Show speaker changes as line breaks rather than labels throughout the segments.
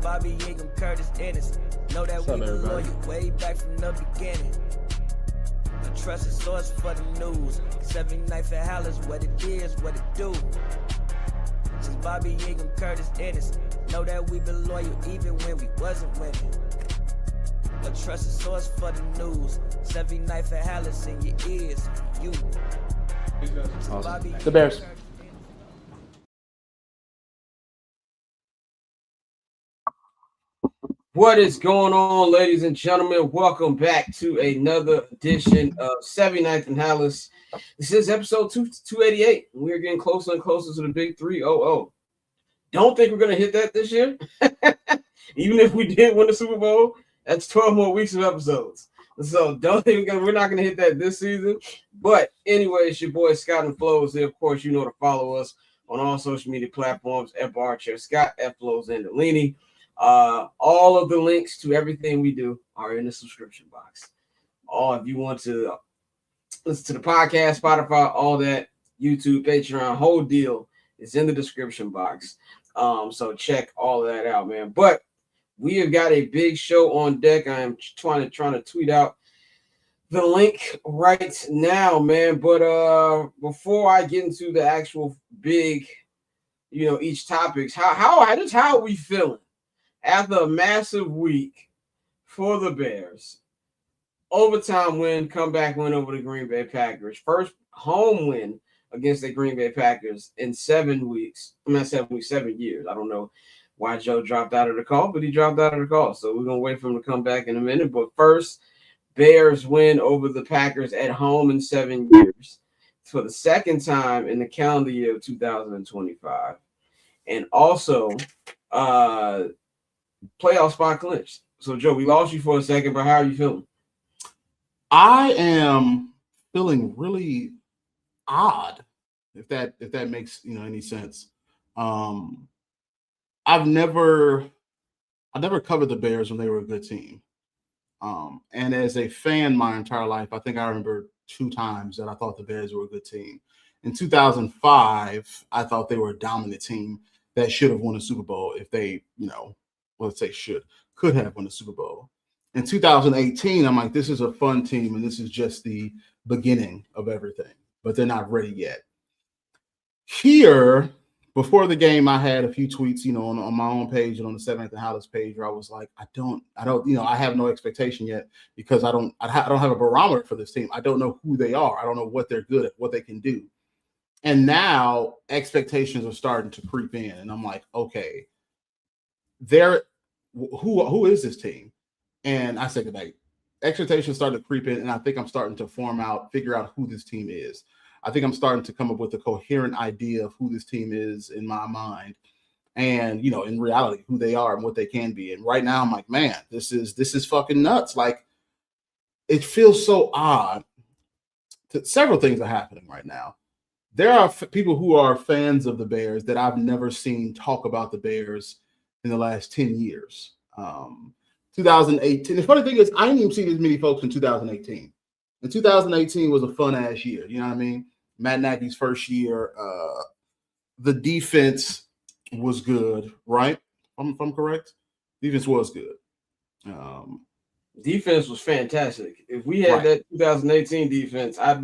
Bobby Ingram, Curtis Ennis. Know that we been loyal way back from the beginning. A trusted source for the news. 79th at Halas, what it is, what it do. Since Bobby Ingram, Curtis Ennis. Know that we been loyal even when we wasn't winning. A trusted source for the news. 79th at Halas in your ears, you.
Awesome. The Bears.
What is going on, ladies and gentlemen? Welcome back to another edition of 79th and Halas. This is episode 288. We're getting closer and closer to the big 300. Don't think we're going to hit that this year. Even if we did win the Super Bowl, that's 12 more weeks of episodes. So don't think we're not going to hit that this season. But anyway, it's your boy Scott and Flows here. Of course, you know to follow us on all social media platforms at Barchair Scott, at Flows and Delini. All of the links to everything we do are in the subscription box. If you want to listen to the podcast, Spotify, all that, YouTube, Patreon, whole deal is in the description box. So check all of that out, man. But we have got a big show on deck. I am trying to tweet out the link right now, man. But before I get into the actual big, each topics, how are we feeling after a massive week for the Bears? Overtime win, comeback win over the Green Bay Packers. First home win against the Green Bay Packers in 7 weeks. 7 years. I don't know why Joe dropped out of the call, but he dropped out of the call. So we're going to wait for him to come back in a minute. But first, Bears win over the Packers at home in 7 years for the second time in the calendar year of 2025. And also, playoff spot clinched. So, Joe, we lost you for a second, but how are you feeling?
I am feeling really odd, if that makes any sense. I've never covered the Bears when they were a good team. And as a fan my entire life, I think I remember 2 times that I thought the Bears were a good team. In 2005, I thought they were a dominant team that should have won a Super Bowl if they, could have won a Super Bowl. In 2018, I'm like, this is a fun team, and this is just the beginning of everything. But they're not ready yet. Here, before the game, I had a few tweets, on my own page and on the 7th and Halas page, where I was like, I have no expectation yet because I don't have a barometer for this team. I don't know who they are. I don't know what they're good at, what they can do. And now expectations are starting to creep in, and I'm like, okay, who is this team? And I said, like, expectations started to creep in, and I think I'm starting to figure out who this team is. I think I'm starting to come up with a coherent idea of who this team is in my mind, and in reality, who they are and what they can be. And right now, I'm like, man, this is fucking nuts. Like, it feels so odd. Several things are happening right now. There are people who are fans of the Bears that I've never seen talk about the Bears in the last 10 years. 2018. The funny thing is, I didn't even see as many folks in 2018. And 2018 was a fun-ass year. You know what I mean? Matt Nagy's first year. The defense was good, right? If I'm correct? Defense was good.
Defense was fantastic. If we had that 2018 defense, I'm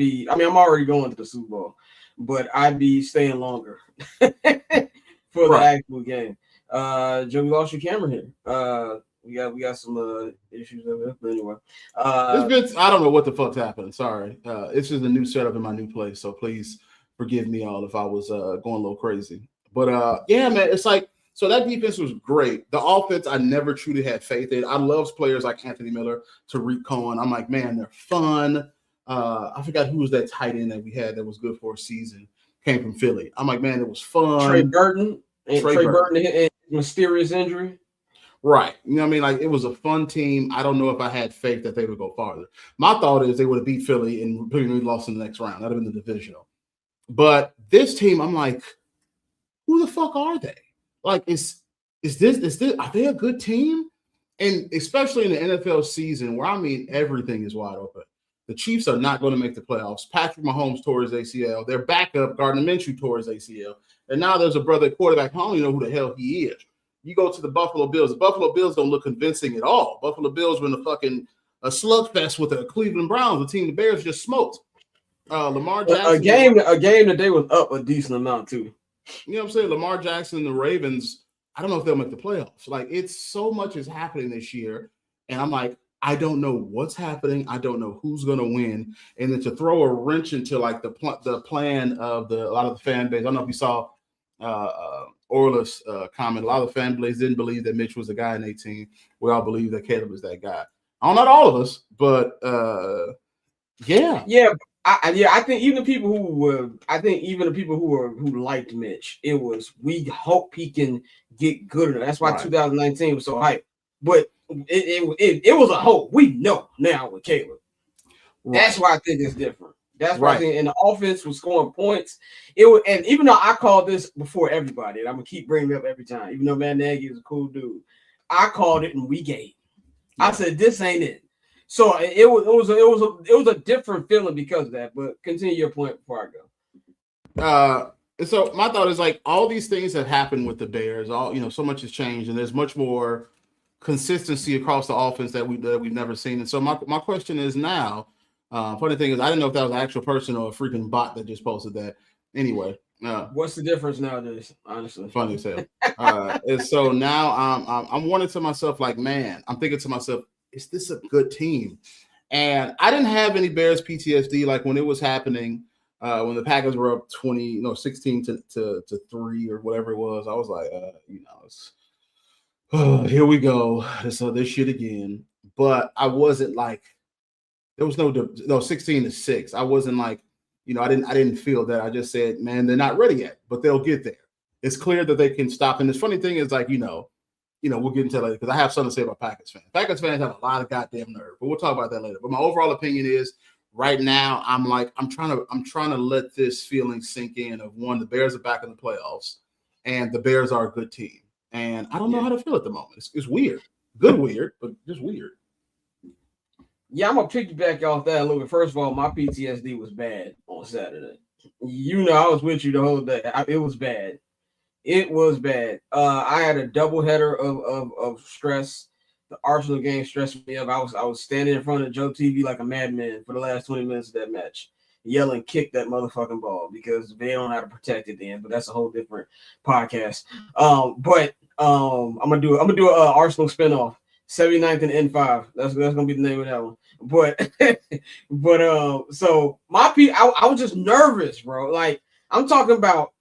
already going to the Super Bowl, but I'd be staying longer for the actual game. Joe, we lost your camera here. We got some issues over there, but anyway.
I don't know what the fuck's happening. Sorry. It's just a new setup in my new place, so please forgive me all if I was going a little crazy. But yeah, man, it's like, so that defense was great. The offense, I never truly had faith in. I love players like Anthony Miller, Tariq Cohen. I'm like, man, they're fun. I forgot who was that tight end that we had that was good for a season. Came from Philly. I'm like, man, it was fun.
Trey Burton hit a mysterious injury.
Right. You know what I mean? Like, it was a fun team. I don't know if I had faith that they would go farther. My thought is they would have beat Philly and probably lost in the next round. That would have been the divisional. But this team, I'm like, who the fuck are they? Like, are they a good team? And especially in the NFL season where, everything is wide open. The Chiefs are not going to make the playoffs. Patrick Mahomes tore his ACL. Their backup, Gardner Minshew, tore his ACL. And now there's a brother quarterback. I don't even know who the hell he is. you go to the Buffalo Bills. The Buffalo Bills don't look convincing at all. Buffalo Bills were in a slugfest with the Cleveland Browns, a team the Bears just smoked. Lamar Jackson.
A game that they was up a decent amount too.
You know what I'm saying? Lamar Jackson and the Ravens, I don't know if they'll make the playoffs. Like, it's so much is happening this year. And I'm like, I don't know what's happening. I don't know who's going to win. And then to throw a wrench into like the plan of a lot of the fan base. I don't know if you saw Orla's comment. A lot of the fan base didn't believe that Mitch was the guy in 18. We all believe that Caleb is that guy. Not all of us, but yeah.
I think even the people who liked Mitch, it was, we hope he can get good enough. That's why 2019 was so hype. But it was a hope. We know now with Caleb. Right. That's why I think it's different. That's why I think, and the offense was scoring points. And even though I called this before everybody, and I'm gonna keep bringing it up every time, even though Matt Nagy is a cool dude, I called it and we gave. Yeah. I said this ain't it. So it was a different feeling because of that. But continue your point before I
go. So my thought is, like, all these things have happened with the Bears. So much has changed, and there's much more consistency across the offense that we've never seen. And so my question is now. Funny thing is, I didn't know if that was an actual person or a freaking bot that just posted that. Anyway,
what's the difference nowadays? Honestly,
funny as hell. And so now I'm wondering to myself, like, man, I'm thinking to myself, is this a good team? And I didn't have any Bears PTSD like when it was happening, when the Packers were up 16 to 3 or whatever it was. I was like, here we go. This shit again. But I wasn't like, there was no 16 to 6. I wasn't like, I didn't feel that. I just said, man, they're not ready yet, but they'll get there. It's clear that they can stop. And the funny thing is, like, we'll get into that later because I have something to say about Packers fans. Packers fans have a lot of goddamn nerve, but we'll talk about that later. But my overall opinion is, right now, I'm trying to let this feeling sink in of, one, the Bears are back in the playoffs, and the Bears are a good team. And I don't know how to feel at the moment. It's weird, good weird, but just weird.
Yeah, I'm gonna piggyback off that a little bit. First of all, my PTSD was bad on Saturday. I was with you the whole day. It was bad. It was bad. I had a doubleheader of stress. The Arsenal game stressed me up. I was standing in front of Joe TV like a madman for the last 20 minutes of that match, yelling, "Kick that motherfucking ball," because they don't know how to protect it then. But that's a whole different podcast. I'm gonna do an Arsenal spinoff. 79th and N5. That's gonna be the name of that one. So I was just nervous, bro. Like, I'm talking about,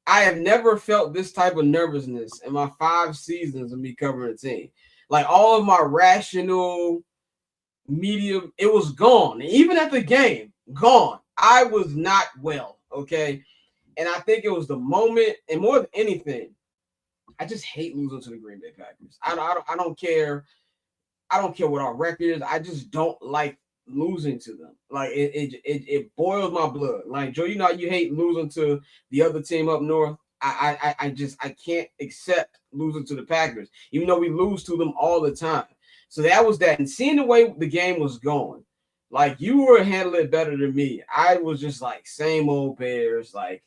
I have never felt this type of nervousness in my 5 seasons of me covering a team. Like, all of my rational media, it was gone. Even at the game, gone. I was not well, okay? And I think it was the moment, and more than anything, I just hate losing to the Green Bay Packers. I don't care. I don't care what our record is. I just don't like losing to them. Like, it boils my blood. Like, Joe, you hate losing to the other team up north. I can't accept losing to the Packers, even though we lose to them all the time. So that was that. And seeing the way the game was going, like, you were handling it better than me. I was just like, same old Bears. Like,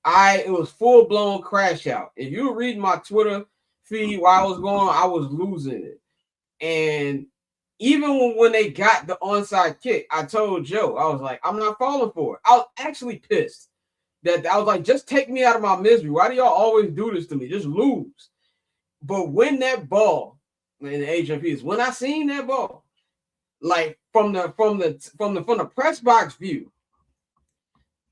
it was full blown crash out. If you were reading my Twitter feed while I was going, I was losing it. And even when they got the onside kick, I told Joe, I was like, I'm not falling for it. I was actually pissed that I was like, just take me out of my misery. Why do y'all always do this to me? Just lose. But when that ball, in the HMPs, when I seen that ball, like from the press box view,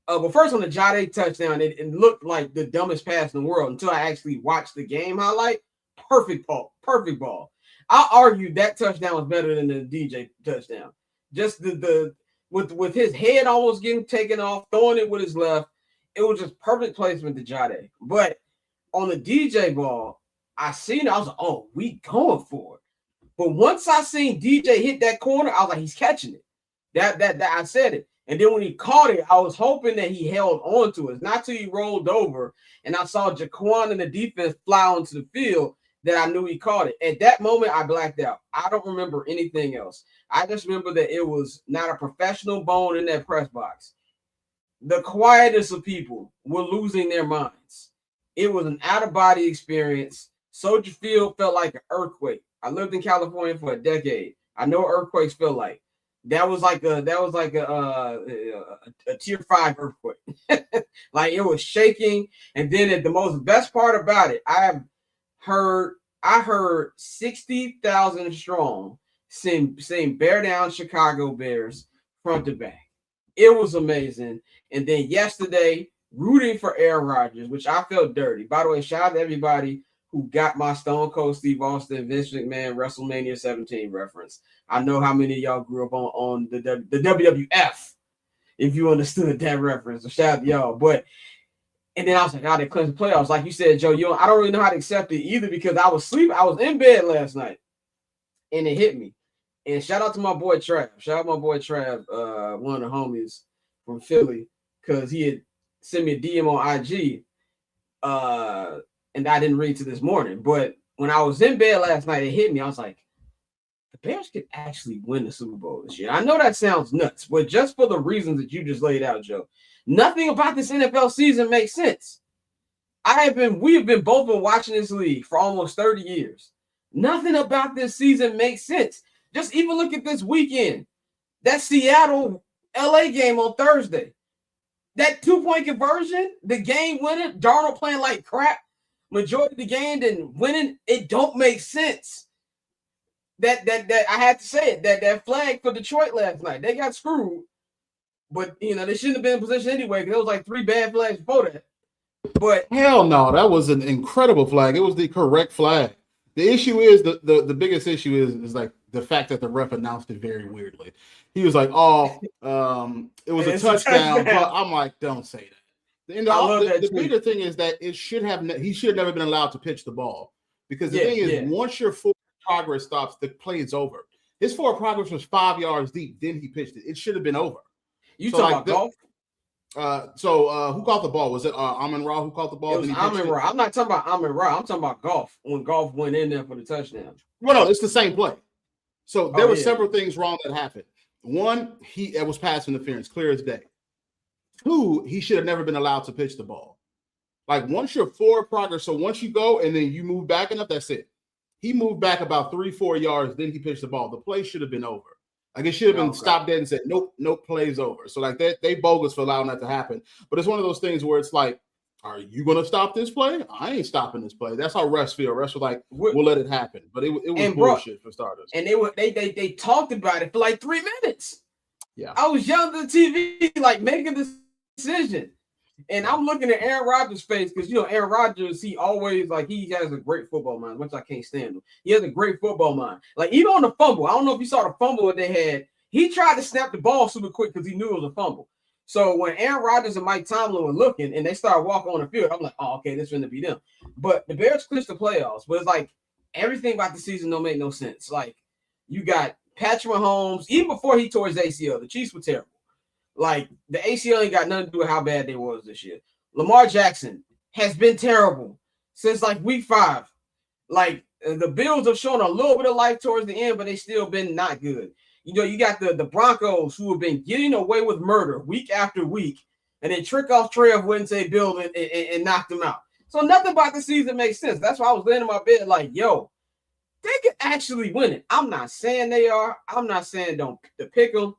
but first on the Jade touchdown, it looked like the dumbest pass in the world until I actually watched the game highlight. Perfect ball. I argue that touchdown was better than the DJ touchdown. Just with his head almost getting taken off, throwing it with his left, it was just perfect placement to Jade. But on the DJ ball, I seen it. I was like, oh, we going for it. But once I seen DJ hit that corner, I was like, he's catching it. That I said it. And then when he caught it, I was hoping that he held on to it. Not till he rolled over and I saw Jaquan and the defense fly onto the field that I knew he caught it. At that moment, I blacked out. I don't remember anything else. I just remember that it was not a professional bone in that press box. The quietest of people were losing their minds. It was an out-of-body experience. Soldier Field felt like an earthquake. I lived in California for a decade. I know what earthquakes feel like. That was like a tier 5 earthquake. Like it was shaking. And then the best part about it, I heard 60,000 strong sing Bear Down Chicago Bears front to back. It was amazing. And then yesterday, rooting for Aaron Rodgers, which I felt dirty. By the way, shout out to everybody who got my Stone Cold Steve Austin, Vince McMahon, WrestleMania 17 reference. I know how many of y'all grew up on the WWF, if you understood that reference. So shout out to y'all. And then I was like, they clinched the playoffs. Like you said, Joe, I don't really know how to accept it either because I was sleeping. I was in bed last night, and it hit me. And shout out to my boy Trav. Shout out my boy Trav, one of the homies from Philly, because he had sent me a DM on IG, and I didn't read to this morning. But when I was in bed last night, it hit me. I was like, the Bears could actually win the Super Bowl this year. I know that sounds nuts, but just for the reasons that you just laid out, Joe, nothing about this NFL season makes sense. We have been both been watching this league for almost 30 years. Nothing about this season makes sense. Just even look at this weekend. That Seattle LA game on Thursday. That 2-point conversion, the game winner, Darnold playing like crap, majority of the game, then winning, it don't make sense. That I had to say it, that flag for Detroit last night, they got screwed. But they shouldn't have been in position anyway, because there was like 3 bad flags before that. But
hell no, that was an incredible flag. It was the correct flag. The issue is the biggest issue is like the fact that the ref announced it very weirdly. He was like, it was a touchdown. But I'm like, don't say that. And the bigger thing is that he should have never been allowed to pitch the ball, because the thing is, once your forward progress stops, the play is over. His forward progress was 5 yards deep. Then he pitched it. It should have been over.
You talking about golf?
Who caught the ball? Was it Amon-Ra who caught the ball?
It was Amon-Ra. I'm not talking about Amon-Ra. I'm talking about golf. When golf went in there for the touchdown.
Well, no, it's the same play. So there were several things wrong that happened. One, it was pass interference, clear as day. 2, he should have never been allowed to pitch the ball. Like once your forward progress, so once you go and then you move back enough, that's it. He moved back about 3-4 yards, then he pitched the ball. The play should have been over. Like it should have been stopped dead and said, nope, play's over. So like they bogus for allowing that to happen. But it's one of those things where it's like, are you going to stop this play? I ain't stopping this play. That's how refs feel. Refs were like, we'll let it happen. But it was bullshit for starters.
And they talked about it for like 3 minutes.
Yeah.
I was yelling at the TV, like making this decision. And I'm looking at Aaron Rodgers' face because, Aaron Rodgers, he always, like, he has a great football mind, which I can't stand him. He has a great football mind. Like, even on the fumble, I don't know if you saw the fumble that they had. He tried to snap the ball super quick because he knew it was a fumble. So when Aaron Rodgers and Mike Tomlin were looking and they started walking on the field, I'm like, oh, okay, this is going to be them. But the Bears clinched the playoffs. But it's like everything about the season don't make no sense. Like, you got Patrick Mahomes, even before he tore his ACL, the Chiefs were terrible. Like, the ACL ain't got nothing to do with how bad they was this year. Lamar Jackson has been terrible since, like, week 5. Like, the Bills have shown a little bit of life towards the end, but they still been not good. You got the Broncos who have been getting away with murder week after week, and then trick off Trev went to a building and knocked them out. So nothing about the season makes sense. That's why I was laying in my bed like, yo, they could actually win it. I'm not saying they are. I'm not saying don't pick them.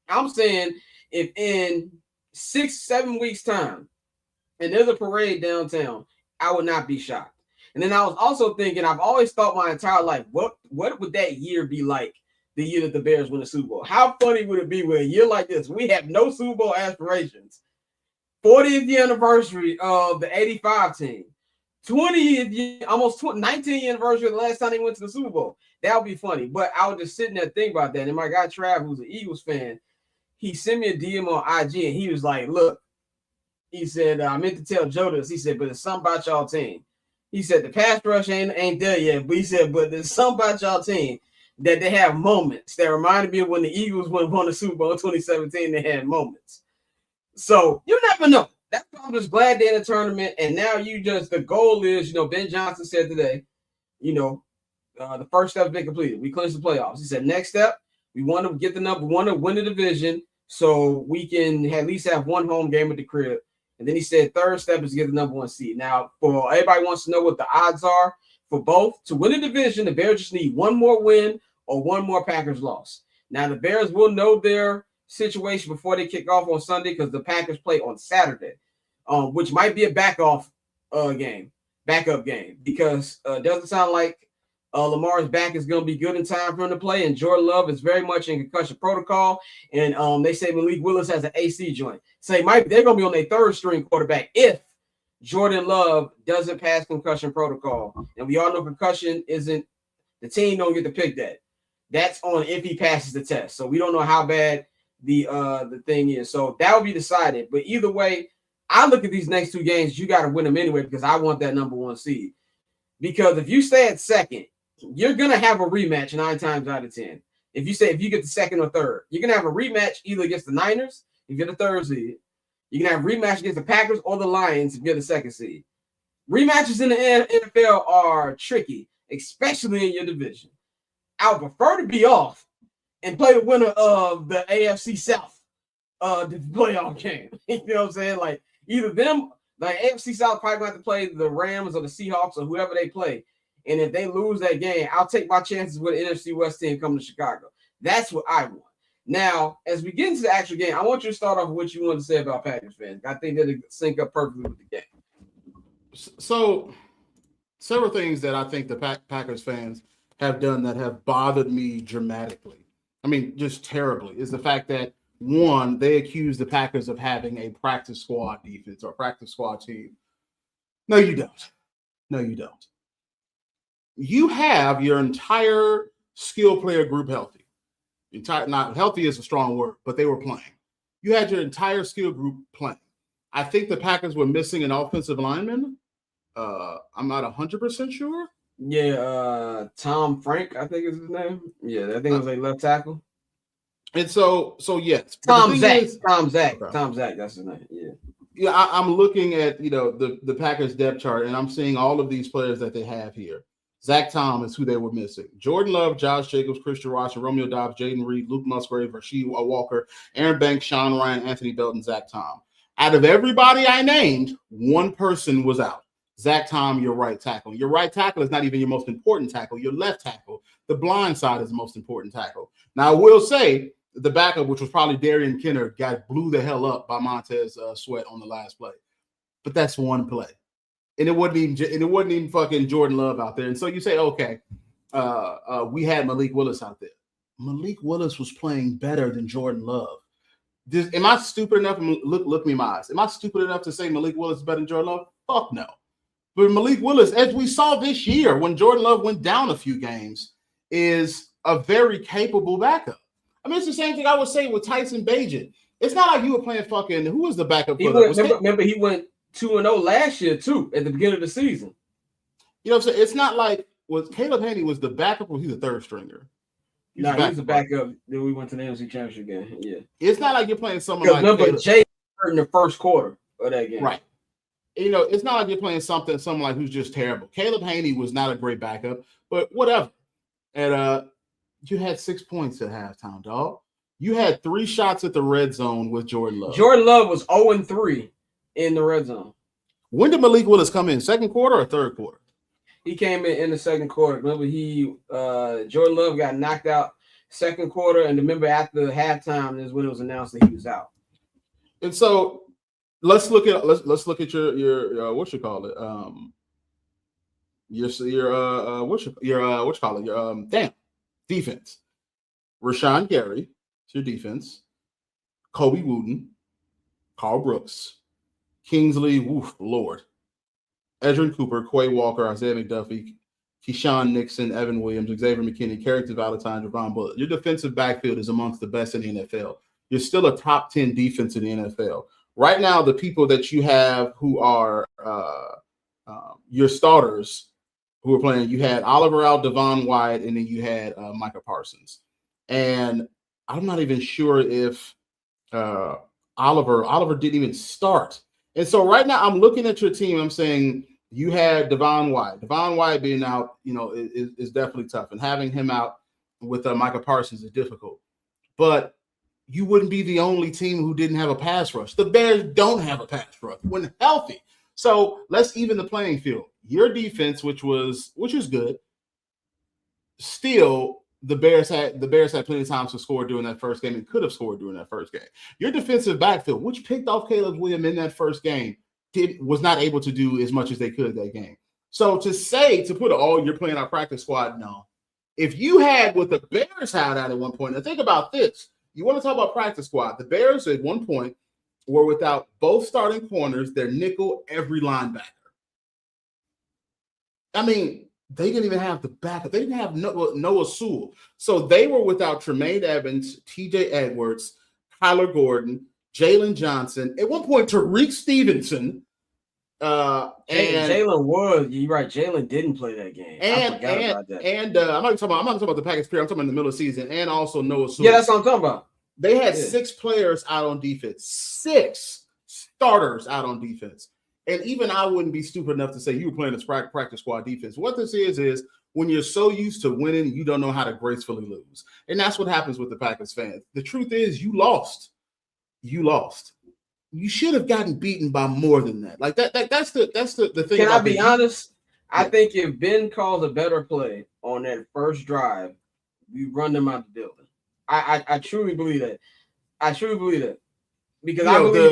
I'm saying if in 6-7 weeks' time, and there's a parade downtown, I would not be shocked. And then I was also thinking, I've always thought my entire life, what would that year be like, the year that the Bears win the Super Bowl? How funny would it be with a year like this? We have no Super Bowl aspirations. 40th year anniversary of the 85 team. 20th year, almost 19th year anniversary of the last time they went to the Super Bowl. That would be funny. But I was just sitting there thinking about that. And my guy Trav, who's an Eagles fan, he sent me a DM on IG and he was like, look, he said, I meant to tell Joe this. He said, but there's something about y'all team. He said, the pass rush ain't there yet. But he said, but there's something about y'all team that they have moments that reminded me of when the Eagles won the Super Bowl in 2017. They had moments. So you never know. That's why I'm just glad they're in the tournament. And now the goal is, Ben Johnson said today, the first step has been completed. We clinched the playoffs. He said, next step, we want to get the number. We want to win the division so we can at least have one home game at the crib. And then he said, third step is to get the number 1 seed. Now, for everybody wants to know what the odds are for both. To win the division, the Bears just need one more win or one more Packers loss. Now, the Bears will know their situation before they kick off on Sunday because the Packers play on Saturday, which might be a backup game, because it doesn't sound like Lamar's back is going to be good in time for him to play, and Jordan Love is very much in concussion protocol, and they say Malik Willis has an AC joint. They're going to be on their third string quarterback if Jordan Love doesn't pass concussion protocol. And we all know concussion isn't – the team don't get to pick that. That's on if he passes the test. So we don't know how bad the thing is. So that will be decided. But either way, I look at these next two games, you got to win them anyway because I want that number one seed. Because if you stay at second, you're going to have a rematch 9 times out of 10. If you get the second or third, you're going to have a rematch either against the Niners, if you're the third seed. You can have a rematch against the Packers or the Lions if you're the second seed. Rematches in the NFL are tricky, especially in your division. I would prefer to be off and play the winner of the AFC South the playoff game. You know what I'm saying? Like either them, like AFC South probably going to have to play the Rams or the Seahawks or whoever they play. And if they lose that game, I'll take my chances with an NFC West team coming to Chicago. That's what I want. Now, as we get into the actual game, I want you to start off with what you want to say about Packers fans. I think that'll sync up perfectly with the game.
So, several things that I think the Packers fans have done that have bothered me dramatically. I mean, just terribly, is the fact that, one, they accuse the Packers of having a practice squad defense or practice squad team. No, you don't. No, you don't. You have your entire skill player group healthy. Not healthy is a strong word, but they were playing. You had your entire skill group playing. I think the Packers were missing an offensive lineman. I'm not 100% sure.
Yeah, Tom Frank, I think is his name. Yeah, I think it was a left tackle.
And so yes.
Tom Zach, that's his name. Yeah.
Yeah, I'm looking at the Packers depth chart, and I'm seeing all of these players that they have here. Zach Tom is who they were missing. Jordan Love, Josh Jacobs, Christian Watson, Romeo Dobbs, Jaden Reed, Luke Musgrave, Rasheed Walker, Aaron Banks, Sean Ryan, Anthony Belton, Zach Tom. Out of everybody I named, one person was out. Zach Tom, your right tackle. Your right tackle is not even your most important tackle. Your left tackle, the blind side, is the most important tackle. Now, I will say the backup, which was probably Darian Kenner, blew the hell up by Montez Sweat on the last play. But that's one play. And it wasn't even fucking Jordan Love out there. And so you say, okay, we had Malik Willis out there. Malik Willis was playing better than Jordan Love. Am I stupid enough? Look me in my eyes. Am I stupid enough to say Malik Willis is better than Jordan Love? Fuck no. But Malik Willis, as we saw this year when Jordan Love went down a few games, is a very capable backup. I mean, it's the same thing I would say with Tyson Bagent. It's not like you were playing fucking – who was the backup for that?
Remember, he went 2-0 last year, too, at the beginning of the season.
You know what I'm saying? It's not like Caleb Haney was the backup or he's the third stringer.
He was the backup. Then we went to the NFC Championship game. Yeah.
It's not like you're playing someone like
remember, Jay hurt in the first quarter of that game.
Right. It's not like you're playing someone like who's just terrible. Caleb Haney was not a great backup, but whatever. And you had 6 points at halftime, dog. You had 3 shots at the red zone with Jordan Love.
Jordan Love was 0-3 in the red zone.
When did Malik Willis come in? Second quarter or third quarter?
He came in the second quarter. Remember, Jordan Love got knocked out second quarter, and remember after halftime is when it was announced that he was out.
And so let's look at your what you call it defense. Rashawn Gary, it's your defense. Kobe Wooten, Carl Brooks, Kingsley, Lord, Edrin Cooper, Quay Walker, Isaiah McDuffie, Keyshawn Nixon, Evan Williams, Xavier McKinney, Carrington Valentine, Javon Bullitt. Your defensive backfield is amongst the best in the NFL. You're still a top 10 defense in the NFL. Right now, the people that you have who are your starters who are playing, you had Oliver out, Devon White, and then you had Micah Parsons. And I'm not even sure if Oliver didn't even start. And so right now I'm looking at your team. I'm saying you had Devon White. Devon White being out, is definitely tough. And having him out with Micah Parsons is difficult. But you wouldn't be the only team who didn't have a pass rush. The Bears don't have a pass rush when healthy. So let's even the playing field. your defense, which is good. Still, the Bears had plenty of times to score during that first game and could have scored during that first game. Your defensive backfield, which picked off Caleb Williams in that first game, was not able to do as much as they could that game. So to put you're playing our practice squad, no. If you had what the Bears had at one point, and think about this, you want to talk about practice squad. The Bears at one point were without both starting corners, their nickel, every linebacker. I mean, they didn't even have the backup. They didn't have Noah Sewell. So they were without Tremaine Evans, TJ Edwards, Kyler Gordon, Jalen Johnson. At one point, Tariq Stevenson. And
Jalen was. You're right. Jalen didn't play that game. I forgot about that.
And I'm not talking about the Packers period. I'm talking about in the middle of the season, and also Noah Sewell.
Yeah, that's what I'm talking about.
They had 6 players out on defense, 6 starters out on defense. And even I wouldn't be stupid enough to say you were playing a practice squad defense. What this is when you're so used to winning, you don't know how to gracefully lose. And that's what happens with the Packers fans. The truth is you lost. You lost. You should have gotten beaten by more than that. Like that's the thing.
Can I be honest? I think if Ben calls a better play on that first drive, we run them out the building. I truly believe that. Because I believe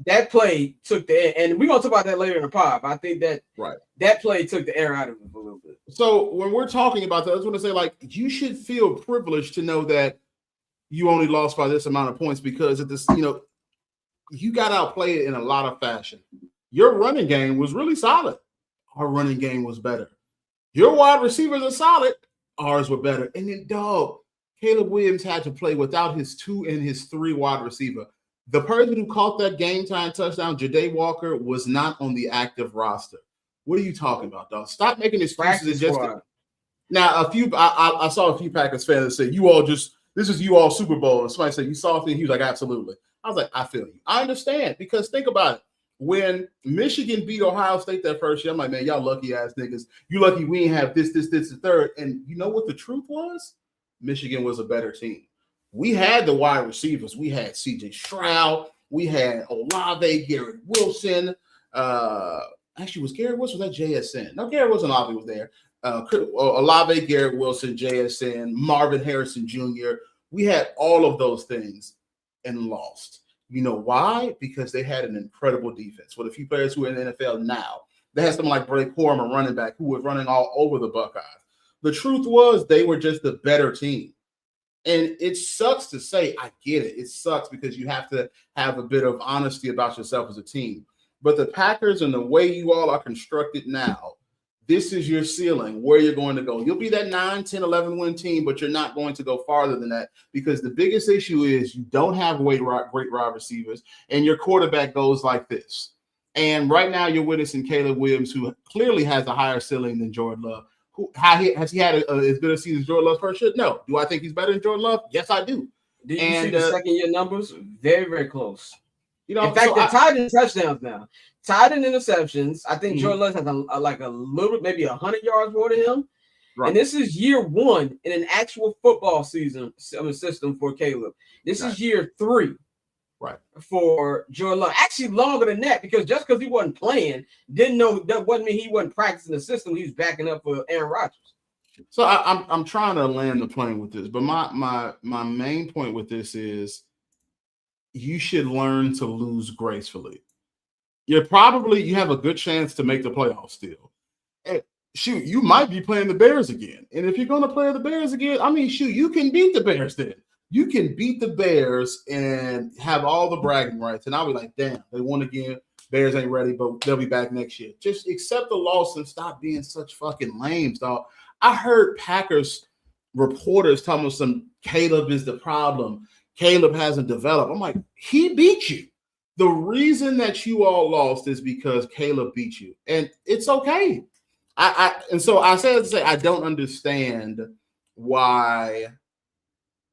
that play took the air, and we're gonna talk about that later in the pod. But I think that play took the air out of it a little bit.
So when we're talking about that, I just want to say, like, you should feel privileged to know that you only lost by this amount of points because of this, you got outplayed in a lot of fashion. Your running game was really solid. Our running game was better. Your wide receivers are solid. Ours were better. And then, Caleb Williams had to play without his 2 and his 3 wide receiver. The person who caught that game-time touchdown, Ja'Day Walker, was not on the active roster. What are you talking about, dog? Stop making excuses. Now, I saw a few Packers fans that said, this is you all Super Bowl. And somebody said, you saw it? He was like, absolutely. I was like, I feel you. I understand because think about it. When Michigan beat Ohio State that first year, I'm like, man, y'all lucky ass niggas. You lucky we ain't have this, and third. And you know what the truth was? Michigan was a better team. We had the wide receivers. We had C.J. Stroud. We had Olave, Garrett Wilson. Actually, was Garrett Wilson? Was that JSN? No, Garrett Wilson obviously was there. Olave, Garrett Wilson, JSN, Marvin Harrison Jr. We had all of those things and lost. You know why? Because they had an incredible defense. With a few players who are in the NFL now, they had someone like Blake Corum, a running back, who was running all over the Buckeyes. The truth was they were just the better team. And it sucks to say, I get it. It sucks because you have to have a bit of honesty about yourself as a team. But the Packers and the way you all are constructed now, this is your ceiling, where you're going to go. You'll be that 9, 10, 11 win team, but you're not going to go farther than that because the biggest issue is you don't have great wide receivers and your quarterback goes like this. And right now you're witnessing Caleb Williams, who clearly has a higher ceiling than Jordan Love. Has he had as good a season as Jordan Love first year? No. Do I think he's better than Jordan Love? Yes, I do.
Did you see the second-year numbers? Very, very close. In fact, they're tied in touchdowns now. Tied in interceptions. I think Jordan Love has a little, maybe 100 yards more than him. Right. And this is year 1 in an actual football system for Caleb. This is year 3. Right. For Jordan Love. Actually, longer than that, because just because he wasn't playing, that wasn't mean he wasn't practicing the system. He was backing up for Aaron Rodgers.
So I'm trying to land the plane with this, but my main point with this is you should learn to lose gracefully. You have a good chance to make the playoffs still. And shoot, you might be playing the Bears again. And if you're going to play the Bears again, you can beat the Bears then. You can beat the Bears and have all the bragging rights. And I'll be like, damn, they won again. Bears ain't ready, but they'll be back next year. Just accept the loss and stop being such fucking lames, dog. I heard Packers reporters telling us Caleb is the problem. Caleb hasn't developed. I'm like, he beat you. The reason that you all lost is because Caleb beat you. And it's okay. So I said to say, I don't understand why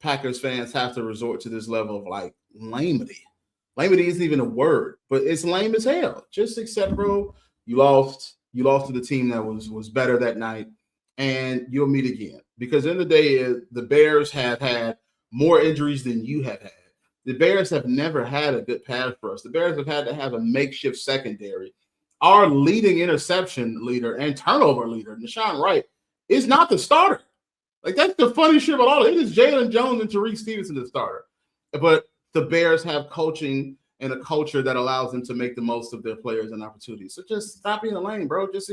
Packers fans have to resort to this level of like lamity. Lamity isn't even a word, but it's lame as hell. Just accept, bro. You lost to the team that was better that night, and you'll meet again. Because in the day, the Bears have had more injuries than you have had. The Bears have never had a good pass for us. The Bears have had to have a makeshift secondary our leading interception leader and turnover leader, Deshaun Wright, is not the starter. Like, that's the funny shit about all of it. It is Jalen Jones and Tariq Stevenson the starter. But the Bears have coaching and a culture that allows them to make the most of their players and opportunities. So just stop being a lame, bro. Just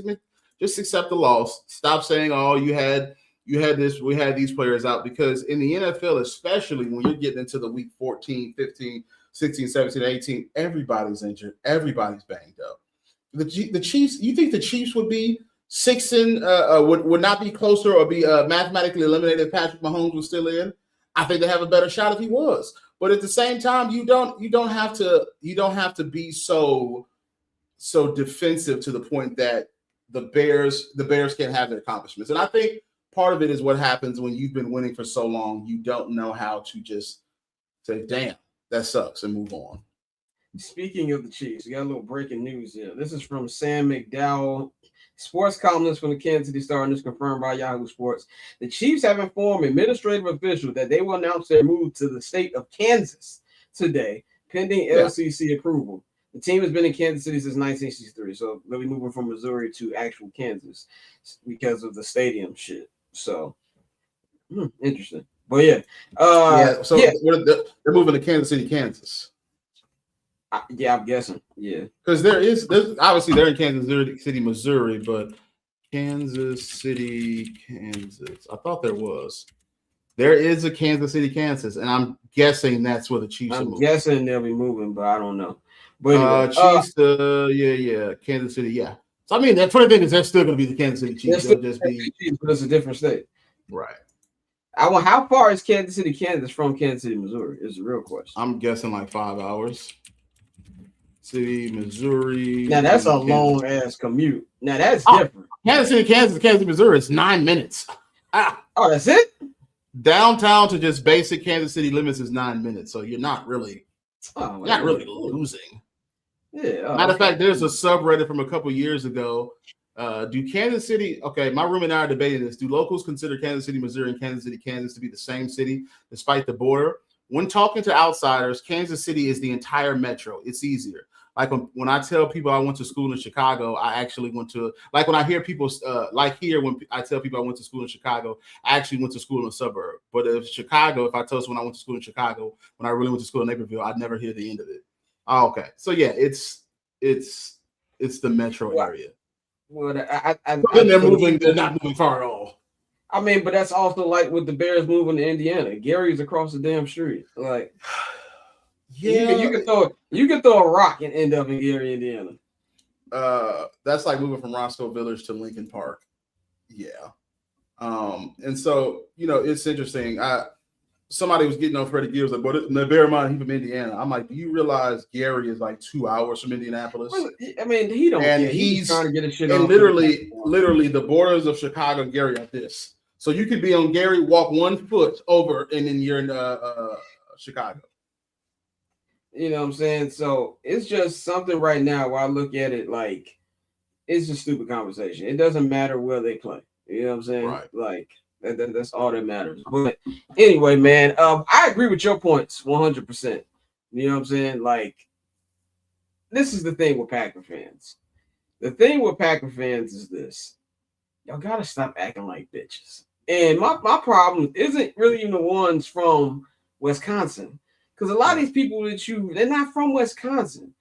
accept the loss. Stop saying, oh, you had this, we had these players out. Because in the NFL, especially when you're getting into the week 14, 15, 16, 17, 18, everybody's injured. Everybody's banged up. The Chiefs, you think the Chiefs would be 6-and would not be closer or be mathematically eliminated if Patrick Mahomes was still in? I think they have a better shot if he was. But at the same time, you don't have to be so defensive to the point that the Bears can't have their accomplishments. And I think part of it is what happens when you've been winning for so long. You don't know how to just say, damn, that sucks, and move on.
Speaking of the Chiefs, we got a little breaking news here. This is from Sam McDowell, sports columnist from the Kansas City Star, and is confirmed by Yahoo Sports. The Chiefs have informed administrative officials that they will announce their move to the state of Kansas today, pending LCC approval. The team has been in Kansas City since 1963, so they'll be moving from Missouri to actual Kansas because of the stadium shit. So, interesting. But
they're moving to Kansas City, Kansas.
I'm guessing. Yeah,
because there's obviously they're in Kansas City, Missouri, but Kansas City, Kansas. I thought there is a Kansas City, Kansas, and I'm guessing that's where the Chiefs are moving.
I'm guessing they'll be moving, but I don't know. But anyway,
Chiefs, Kansas City, yeah. So I mean, the funny thing is they're still going to be the Kansas City Chiefs. They'll just be,
but it's a different state,
right?
How far is Kansas City, Kansas from Kansas City, Missouri? Is the real question.
I'm guessing like 5 hours. City, Missouri.
Now that's a long ass commute. Now that's different.
Kansas City, Kansas, Missouri. It's 9 minutes.
Oh, that's it.
Downtown to just basic Kansas City limits is 9 minutes, so you're not really, losing.
Yeah.
Matter of fact, there's a subreddit from a couple years ago. Do Kansas City? Okay, my room and I are debating this. Do locals consider Kansas City, Missouri, and Kansas City, Kansas to be the same city despite the border? When talking to outsiders, Kansas City is the entire metro. It's easier. Like when I tell people I went to school in Chicago, I actually went to, like when I hear people, like here, when I tell people I went to school in Chicago, I actually went to school in a suburb. But if I tell someone I went to school in Chicago, when I really went to school in Naperville, I'd never hear the end of it. Oh, okay. So yeah, it's the metro area.
Well,
they're not moving far at all.
I mean, but that's also like with the Bears moving to Indiana. Gary's across the damn street. Like, yeah, you can throw a rock and end up in Gary, Indiana.
That's like moving from Roscoe Village to Lincoln Park. Yeah. And so, it's interesting. Somebody was getting on Freddie Gibbs, like, but bear in mind, he's from Indiana. I'm like, do you realize Gary is like 2 hours from Indianapolis?
Well, I mean, he don't. And he's trying to get his shit.
And literally, the borders of Chicago and Gary are this. So you could be on Gary, walk 1 foot over, and then you're in Chicago.
You know what I'm saying? So it's just something right now where I look at it like it's just stupid conversation. It doesn't matter where they play. You know what I'm saying?
Right.
Like that's all that matters. But anyway, man, I agree with your points 100%. You know what I'm saying? Like, this is the thing with Packer fans. The thing with Packer fans is this. Y'all gotta stop acting like bitches. And my problem isn't really even the ones from Wisconsin. Because a lot of these people they're not from Wisconsin.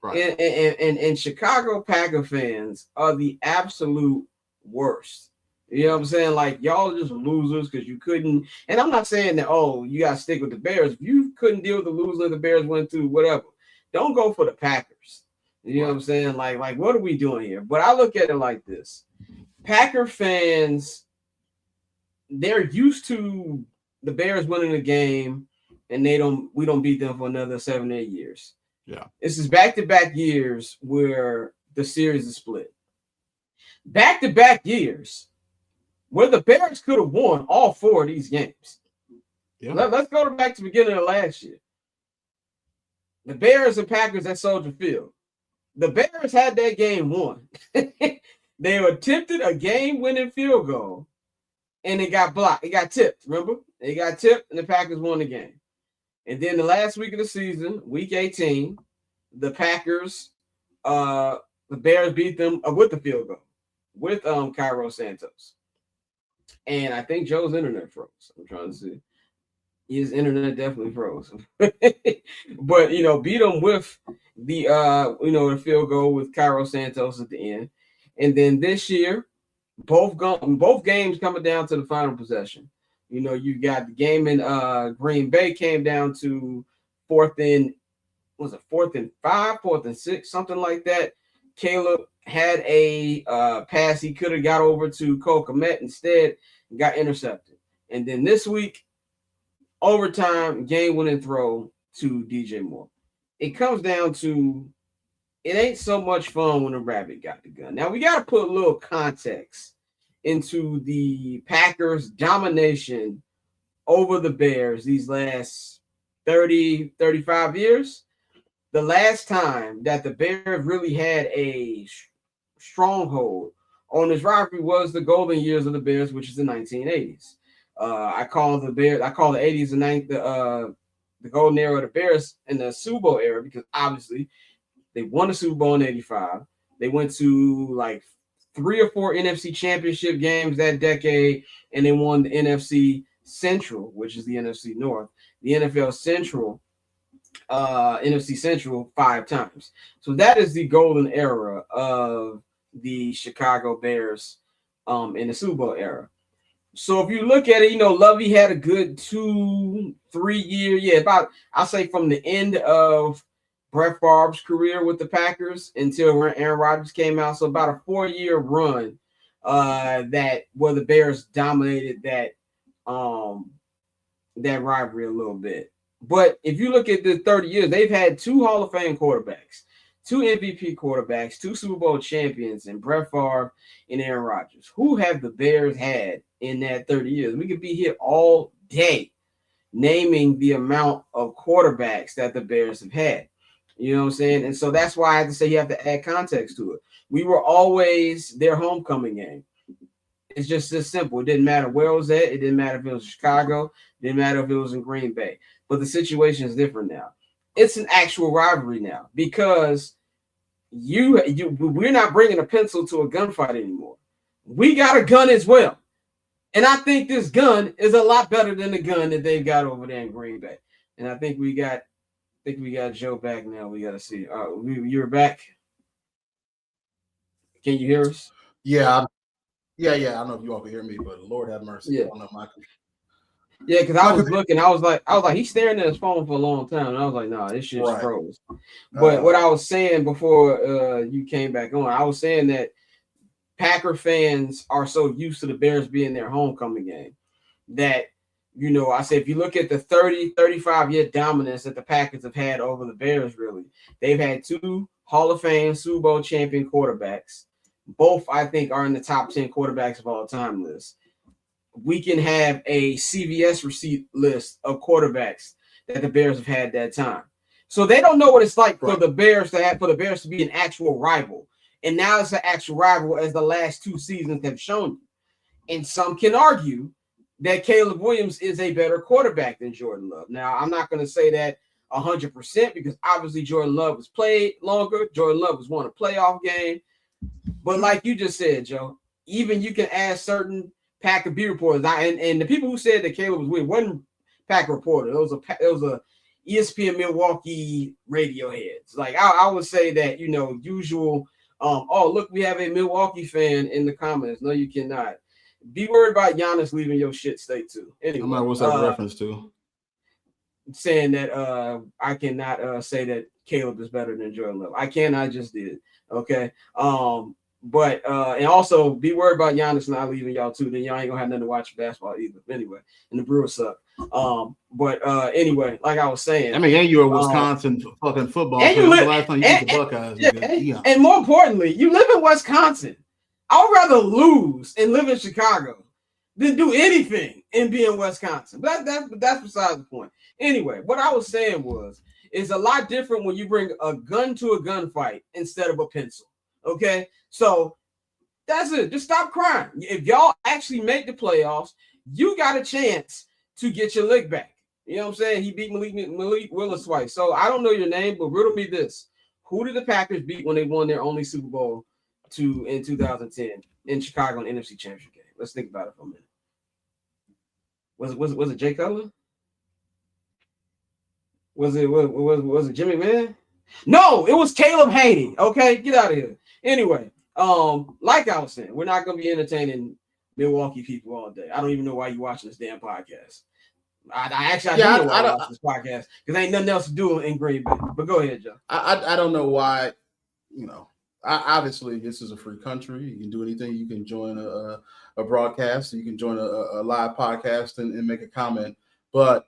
Right. And Chicago Packer fans are the absolute worst. You know what I'm saying? Like, y'all are just losers because you couldn't. And I'm not saying that, you got to stick with the Bears. If you couldn't deal with the losing the Bears went through, whatever, don't go for the Packers. You know what I'm saying? Like, what are we doing here? But I look at it like this. Packer fans, they're used to the Bears winning a game, and we don't beat them for another 7-8 years.
Yeah.
This is back-to-back years where the series is split. Back-to-back years where the Bears could have won all 4 of these games. Yeah. Let's go back to the beginning of last year. The Bears and Packers at Soldier Field. The Bears had that game won. They attempted a game-winning field goal, and it got blocked. It got tipped, remember? It got tipped, and the Packers won the game. And then the last week of the season, week 18, the Packers the Bears beat them with the field goal with Cairo Santos. And I think Joe's internet froze. I'm trying to see. His internet definitely froze. But, you know, beat them with the, the field goal with Cairo Santos at the end. And then this year, both games coming down to the final possession. You know, you got the game in Green Bay came down to fourth and 5, 4th and 6, something like that. Caleb had a pass he could have got over to Cole Kmet, instead got intercepted. And then this week, overtime, game-winning throw to DJ Moore. It comes down to, it ain't so much fun when a rabbit got the gun. Now, we got to put a little context into the Packers' domination over the Bears these last 30, 35 years. The last time that the Bears really had a stronghold on this rivalry was the golden years of the Bears, which is the 1980s. I call the 80s the golden era of the Bears in the Super Bowl era, because obviously they won the Super Bowl in 85. They went to like 3 or 4 NFC championship games that decade, and they won the NFC Central, which is the NFC North, the NFC Central 5 times. So that is the golden era of the Chicago Bears in the Super Bowl era. So if you look at it, you know, Lovey had a good 2-3 year, I'll say from the end of Brett Favre's career with the Packers until Aaron Rodgers came out. So about a 4-year run that where the Bears dominated that rivalry a little bit. But if you look at the 30 years, they've had 2 Hall of Fame quarterbacks, 2 MVP quarterbacks, 2 Super Bowl champions, and Brett Favre and Aaron Rodgers. Who have the Bears had in that 30 years? We could be here all day naming the amount of quarterbacks that the Bears have had. You know what I'm saying? And so that's why I have to say you have to add context to it. We were always their homecoming game. It's just this simple. It didn't matter where it was at. It didn't matter if it was Chicago. It didn't matter if it was in Green Bay. But the situation is different now. It's an actual rivalry now, because we're not bringing a pencil to a gunfight anymore. We got a gun as well. And I think this gun is a lot better than the gun that they've got over there in Green Bay. And I think we got Joe back now. We got to see. You're back. Can you hear us?
Yeah. I don't know if you all can hear me, but Lord have mercy.
Yeah.
I don't know my computer.
Yeah, because I was looking, I was like, he's staring at his phone for a long time. And I was like, nah, this shit's froze. But what I was saying before you came back on, I was saying that Packer fans are so used to the Bears being their homecoming game that, you know, I said, if you look at the 30, 35-year dominance that the Packers have had over the Bears, really, they've had 2 Hall of Fame Super Bowl champion quarterbacks. Both, I think, are in the top 10 quarterbacks of all time list. We can have a CVS receipt list of quarterbacks that the Bears have had that time. So they don't know what it's like for the Bears to be an actual rival. And now it's an actual rival, as the last 2 seasons have shown you. And some can argue that Caleb Williams is a better quarterback than Jordan Love. Now, I'm not going to say that 100%, because obviously Jordan Love has played longer. Jordan Love has won a playoff game. But like you just said, Joe, even you can ask certain Packer beat reporters, and the people who said that Caleb was weird wasn't Packer reporter. It was a ESPN Milwaukee radio heads. Like I would say that, you know, usual. Oh, look, we have a Milwaukee fan in the comments. No, you cannot. Be worried about Giannis leaving your shit state too. Anyway,
what's that reference to?
Saying that I cannot say that Caleb is better than Jordan Love. I can. I just did. Okay. But and also be worried about Giannis not leaving y'all too. Then y'all ain't gonna have nothing to watch basketball either. Anyway, and the Brewers suck. But anyway, like I was saying,
I mean, and you're a Wisconsin fucking football.
And you
live, the last time you beat the Buckeyes.
Yeah, and more importantly, you live in Wisconsin. I would rather lose and live in Chicago than do anything and be in Wisconsin. But that's besides the point. Anyway, what I was saying was, it's a lot different when you bring a gun to a gunfight instead of a pencil. Okay, so that's it. Just stop crying. If y'all actually make the playoffs, you got a chance to get your lick back. You know what I'm saying? He beat Malik Willis twice. So I don't know your name, but riddle me this. Who did the Packers beat when they won their only Super Bowl in 2010 in Chicago in the NFC Championship game? Let's think about it for a minute. Was it Jay Cutler? Was it Jimmy McMahon? No, it was Caleb Haney. Okay, get out of here. Anyway, like I was saying, we're not gonna be entertaining Milwaukee people all day. I don't even know why you're watching this damn podcast. I do know why I watch this podcast because ain't nothing else to do in Green Bay. But go ahead, Joe.
I don't know why. Obviously this is a free country. You can do anything. You can join a broadcast. You can join a live podcast and make a comment. But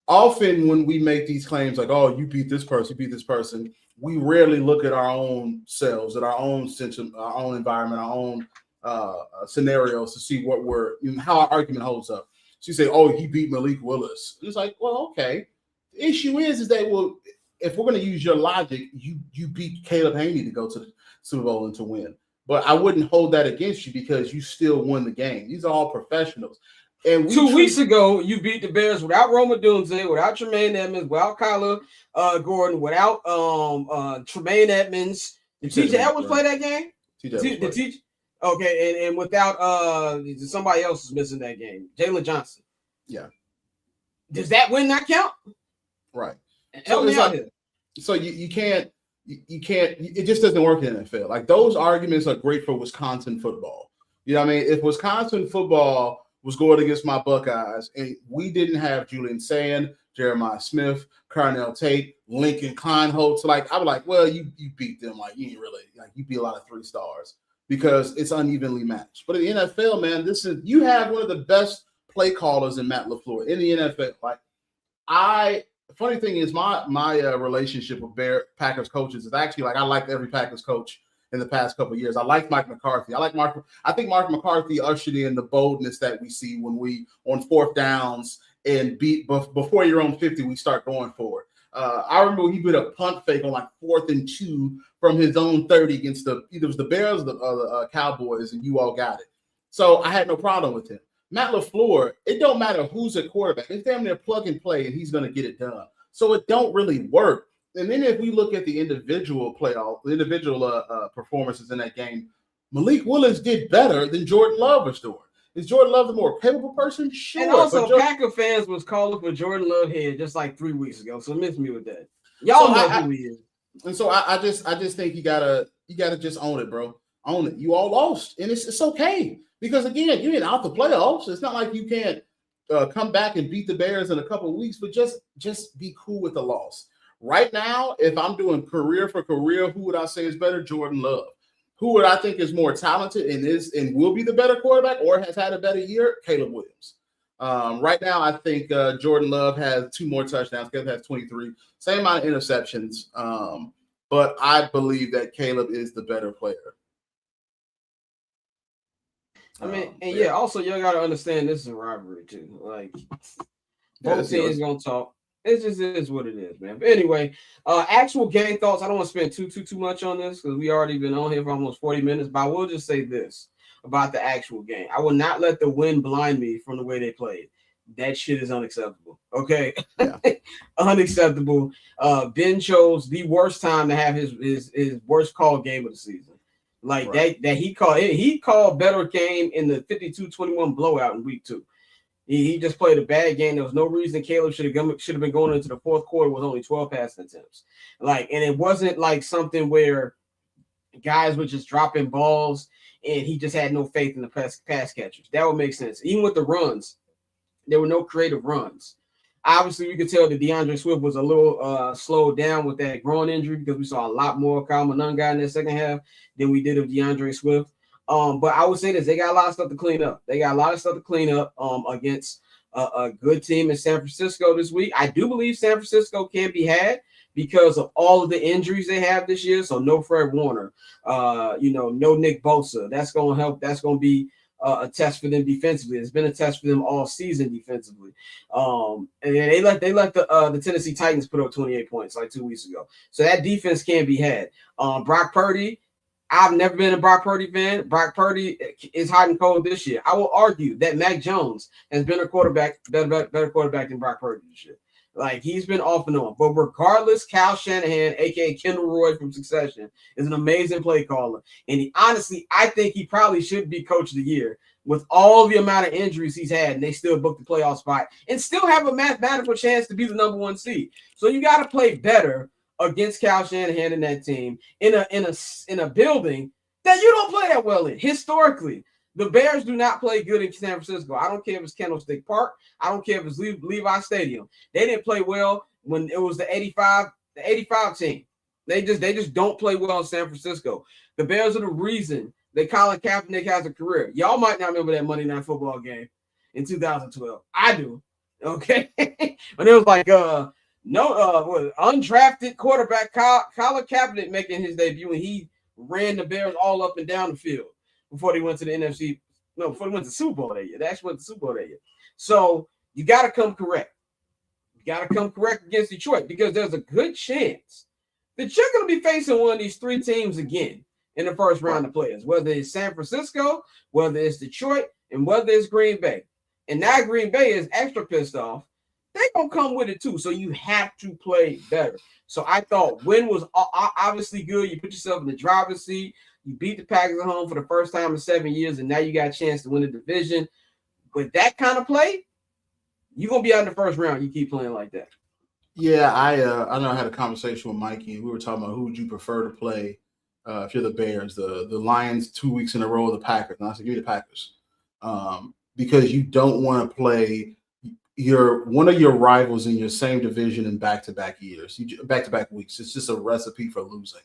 often when we make these claims like, oh, you beat this person, we rarely look at our own selves, at our own sense of our own environment, our own scenarios to see how our argument holds up. So you say, oh, he beat Malik Willis. It's like, well, okay. The issue is that, well, if we're going to use your logic, you beat Caleb Haney to go to the Super Bowl and to win. But I wouldn't hold that against you because you still won the game. These are all professionals. And
2 weeks ago, you beat the Bears without Rome Odunze, without Tremaine Edmonds, without Kyler Gordon, without Tremaine Edmonds. Did TJ Edwards play that game? Okay, and without somebody else is missing that game, Jalen Johnson.
Yeah.
Does that win not count?
Right.
Help me out here.
So you can't. It just doesn't work in the NFL. Like those arguments are great for Wisconsin football. You know what I mean? If Wisconsin football was going against my Buckeyes and we didn't have Julian Sand, Jeremiah Smith, Carnell Tate, Lincoln Kleinholtz, like I was like, well, you beat them. Like you ain't really like you beat a lot of 3 stars because it's unevenly matched. But in the NFL, man, you have one of the best play callers in Matt LaFleur in the NFL. Like the funny thing is my relationship with Packers coaches is actually like I liked every Packers coach in the past couple of years. I like Mike McCarthy. I think Mark McCarthy ushered in the boldness that we see when we on 4th downs and before your own 50, we start going for it. I remember he did a punt fake on like 4th and 2 from his own 30 against either the Bears or the Cowboys, and you all got it. So I had no problem with him. Matt LaFleur, it don't matter who's at quarterback. It's damn near plug and play, and he's going to get it done. So it don't really work. And then if we look at the individual performances in that game, Malik Willis did better than Jordan Love was doing. Is Jordan Love the more capable person? Sure.
And also, Packer fans was calling for Jordan Love here just like 3 weeks ago. So miss me with that. Y'all know who he is.
And so I just think you gotta just own it, bro. Own it. You all lost, and it's okay because again, you ain't out the playoffs. It's not like you can't come back and beat the Bears in a couple of weeks, but just be cool with the loss. Right now, if I'm doing career for career, who would I say is better? Jordan Love. Who would I think is more talented and will be the better quarterback or has had a better year? Caleb Williams. Right now, I think Jordan Love has 2 more touchdowns. Caleb has 23. Same amount of interceptions. But I believe that Caleb is the better player.
I mean, also you got to understand this is a rivalry too. Like both teams gonna talk. It just is what it is, man. But anyway, actual game thoughts. I don't want to spend too much on this because we already been on here for almost 40 minutes. But I will just say this about the actual game. I will not let the wind blind me from the way they played. That shit is unacceptable. Okay, yeah. Unacceptable. Ben chose the worst time to have his worst call game of the season. Like right. that he called better game in the 52-21 blowout in week 2. He just played a bad game. There was no reason Caleb should have been going into the 4th quarter with only 12 passing attempts. And it wasn't like something where guys were just dropping balls and he just had no faith in the pass catchers. That would make sense. Even with the runs, there were no creative runs. Obviously, we could tell that DeAndre Swift was a little slowed down with that groin injury because we saw a lot more Kyle Monangai in the second half than we did of DeAndre Swift. But I would say this: they got a lot of stuff to clean up. Against a good team in San Francisco this week. I do believe San Francisco can be had because of all of the injuries they have this year. So no Fred Warner, no Nick Bosa. That's going to help. That's going to be a test for them defensively. It's been a test for them all season defensively. And they let the Tennessee Titans put up 28 points like 2 weeks ago. So that defense can be had. Brock Purdy. I've never been a Brock Purdy fan. Brock Purdy is hot and cold this year. I will argue that Mac Jones has been a better quarterback than Brock Purdy this year. Like, he's been off and on. But regardless, Kyle Shanahan, a.k.a. Kendall Roy from Succession, is an amazing play caller. And honestly, I think he probably should be coach of the year with all the amount of injuries he's had, and they still booked the playoff spot and still have a mathematical chance to be the number 1 seed. So you got to play better against Kyle Shanahan and that team in a building that you don't play that well in. Historically, the Bears do not play good in San Francisco. I don't care if it's Candlestick Park. I don't care if it's Levi Stadium. They didn't play well when it was the 85 team. They just don't play well in San Francisco. The Bears are the reason that Colin Kaepernick has a career. Y'all might not remember that Monday Night Football game in 2012. I do. Okay. When it was like undrafted quarterback Colin Kaepernick making his debut, and he ran the Bears all up and down the field before they went to the NFC. No, before they went to the Super Bowl that year. They actually went to the Super Bowl that year. So you got to come correct. You got to come correct against Detroit, because there's a good chance that you're going to be facing one of these 3 teams again in the first round of players, whether it's San Francisco, whether it's Detroit, and whether it's Green Bay. And now Green Bay is extra pissed off. They're going to come with it too. So you have to play better. So I thought win was obviously good. You put yourself in the driver's seat. You beat the Packers at home for the first time in 7 years, and now you got a chance to win the division. With that kind of play, you're going to be out in the first round. You keep playing like that.
Yeah, I know I had a conversation with Mikey, and we were talking about who would you prefer to play if you're the Bears, the Lions 2 weeks in a row, or the Packers. And I said, give me the Packers, because you don't want to play one of your rivals in your same division in back-to-back years, back-to-back weeks. It's just a recipe for losing.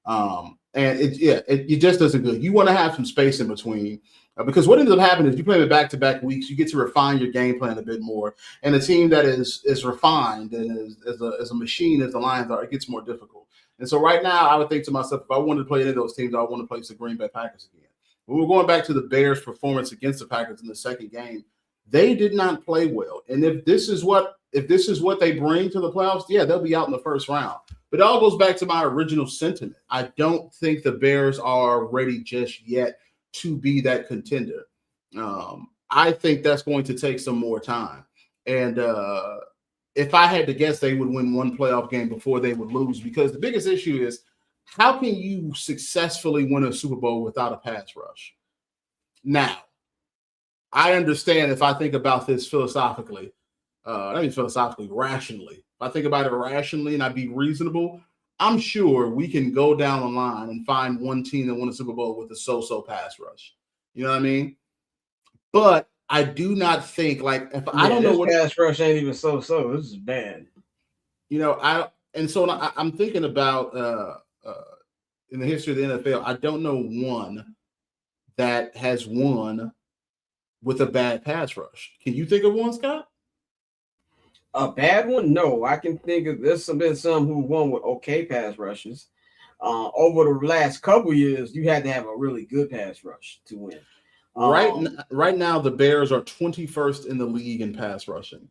And it just doesn't good. You want to have some space in between, because what ends up happening is you play the back-to-back weeks, you get to refine your game plan a bit more. And a team that is refined and is a machine as the Lions are, it gets more difficult. And so right now, I would think to myself, if I wanted to play any of those teams, I would want to play the Green Bay Packers again. When we're going back to the Bears' performance against the Packers in the second game, they did not play well. And if this is what they bring to the playoffs, yeah, they'll be out in the first round. But it all goes back to my original sentiment. I don't think the Bears are ready just yet to be that contender. I think that's going to take some more time. And if I had to guess, they would win one playoff game before they would lose, because the biggest issue is, how can you successfully win a Super Bowl without a pass rush? Now, I understand if I think about this philosophically, rationally. If I think about it rationally and I be reasonable, I'm sure we can go down the line and find one team that won a Super Bowl with a so-so pass rush. You know what I mean? But I do not think, like, I don't know what
pass rush ain't even so-so. This is bad.
You know, I'm thinking about in the history of the NFL, I don't know one that has won with a bad pass rush. Can you think of one, Scott?
A bad one? No, I can think of. There's been some who won with okay pass rushes. Over the last couple years, you had to have a really good pass rush to win.
Right now, the Bears are 21st in the league in pass rushing.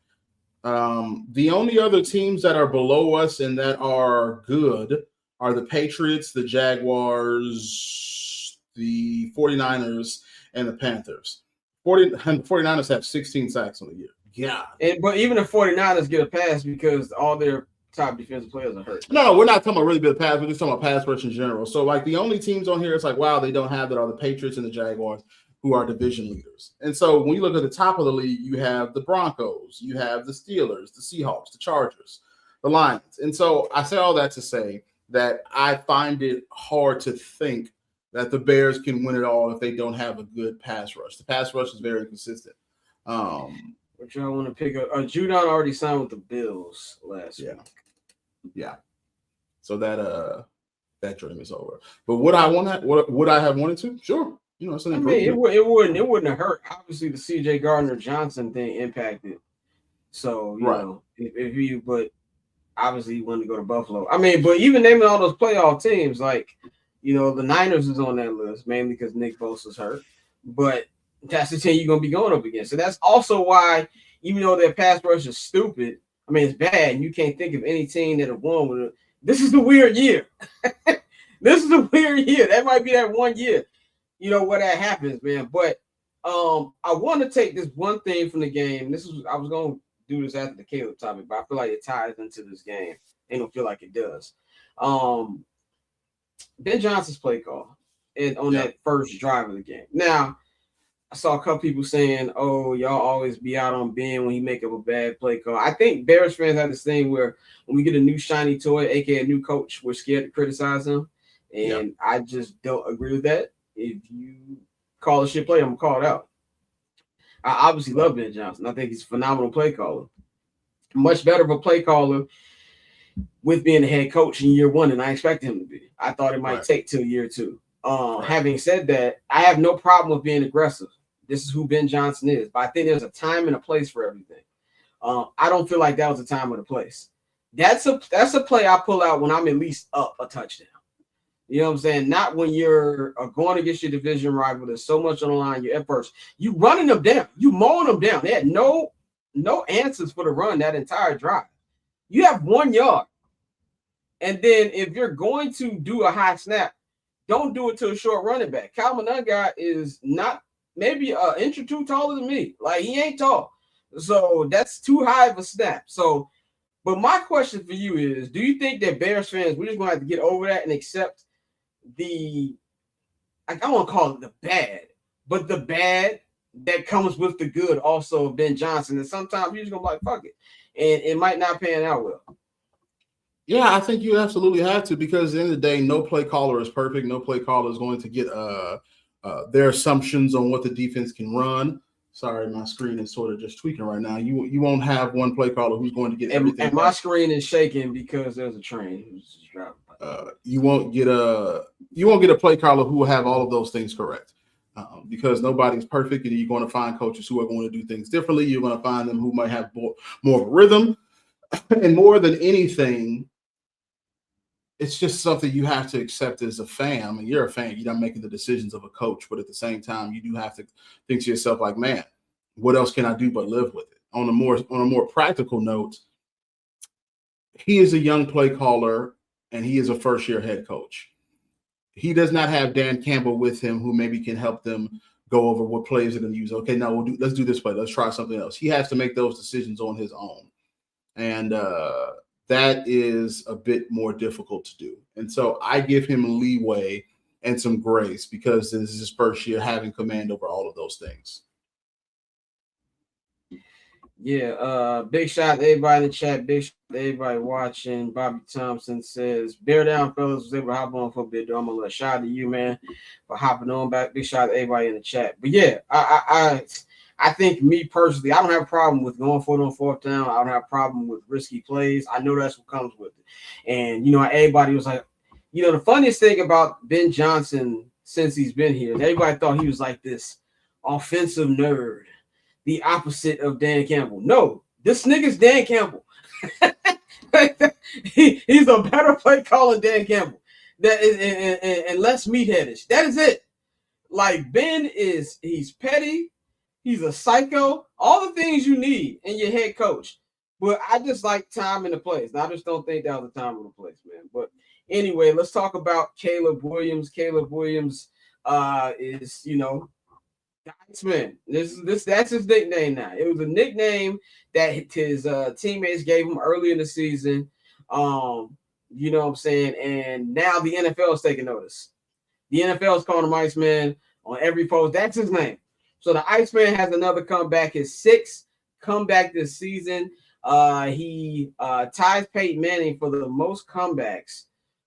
The only other teams that are below us and that are good are the Patriots, the Jaguars, the 49ers, and the Panthers. 49ers have 16 sacks on the year. Yeah.
But even the 49ers get a pass because all their top defensive players are hurt.
No, we're not talking about really good pass. We're just talking about pass rush in general. So, like, the only teams on here, it's like, wow, they don't have that, are the Patriots and the Jaguars, who are division leaders. And so when you look at the top of the league, you have the Broncos, you have the Steelers, the Seahawks, the Chargers, the Lions. And so I say all that to say that I find it hard to think that the Bears can win it all if they don't have a good pass rush. The pass rush is very inconsistent.
But y'all want to pick up? Judon already signed with the Bills last week.
Yeah. So that dream is over. But would I have wanted to? Sure. You know,
I mean, it wouldn't have hurt. Obviously, the C.J. Gardner-Johnson thing impacted. So you know, but obviously, he wanted to go to Buffalo. I mean, but even naming all those playoff teams, like, you know, the Niners is on that list mainly because Nick Bosa's hurt. But that's the team you're gonna be going up against. So that's also why, even though their pass rush is stupid, I mean, it's bad, and you can't think of any team that have won with it. This is the weird year. This is the weird year. That might be that one year, you know, where that happens, man. But I want to take this one thing from the game. I was going to do this after the Caleb topic, but I feel like it ties into this game. They don't feel like it does. Ben Johnson's play call on that first drive of the game. Now, I saw a couple people saying, "Oh, y'all always be out on Ben when he make up a bad play call." I think Bears fans have this thing where when we get a new shiny toy, aka a new coach, we're scared to criticize him, and I just don't agree with that. If you call a shit play, I'm gonna call it out. I obviously love Ben Johnson. I think he's a phenomenal play caller, much better of a play caller with being a head coach in year one than I expected him to be. I thought it might take till year two. Having said that, I have no problem with being aggressive. This is who Ben Johnson is. But I think there's a time and a place for everything. I don't feel like that was a time or a place. That's a play I pull out when I'm at least up a touchdown. You know what I'm saying? Not when you're going against your division rival. There's so much on the line. You're at first. You running them down. You mowing them down. They had no answers for the run that entire drive. You have 1 yard. And then if you're going to do a high snap, don't do it to a short running back. Calvin Nunn is not maybe an inch or two taller than me. Like, he ain't tall. So that's too high of a snap. So, but my question for you is, do you think that Bears fans, we're just going to have to get over that and accept I don't want to call it the bad, but the bad that comes with the good also of Ben Johnson. And sometimes you're just going to be like, fuck it. And it might not pan out well.
Yeah, I think you absolutely have to, because at the end of the day, no play caller is perfect. No play caller is going to get their assumptions on what the defense can run. Sorry, my screen is sort of just tweaking right now. You won't have one play caller who's going to get everything.
And my screen is shaking because there's a train who's just driving by.
You won't get a play caller who will have all of those things correct, because nobody's perfect, and you're going to find coaches who are going to do things differently. You're going to find them who might have more of a rhythm, and more than anything, it's just something you have to accept as a fan. I mean, you're a fan. You're not making the decisions of a coach, but at the same time, you do have to think to yourself, like, man, what else can I do but live with it? On a more practical note, he is a young play caller, and he is a first-year head coach. He does not have Dan Campbell with him, who maybe can help them go over what plays they're going to use. Okay, now let's do this play. Let's try something else. He has to make those decisions on his own, and that is a bit more difficult to do. And so I give him leeway and some grace, because this is his first year having command over all of those things.
Yeah, big shout to everybody in the chat. Big shout to everybody watching. Bobby Thompson says, "Bear down, fellas. Was able to hop on for a bit. I'm gonna shout out to you, man, for hopping on back. Big shout out to everybody in the chat. But yeah, I think, me personally, I don't have a problem with going for it on fourth down. I don't have a problem with risky plays. I know that's what comes with it. And everybody was like, the funniest thing about Ben Johnson since he's been here, everybody thought he was like this offensive nerd, the opposite of Dan Campbell. No, this nigga's Dan Campbell. He's a better play caller than Dan Campbell. That is, and less meatheadish. That is it. Like, Ben he's petty. He's a psycho. All the things you need in your head coach. But I just like time and the place. And I just don't think that was the time and the place, man. But anyway, let's talk about Caleb Williams. Caleb Williams is, the Iceman. That's his nickname now. It was a nickname that his teammates gave him early in the season. You know what I'm saying? And now the NFL is taking notice. The NFL is calling him Iceman on every post. That's his name. So the Iceman has another comeback, his sixth comeback this season. He ties Peyton Manning for the most comebacks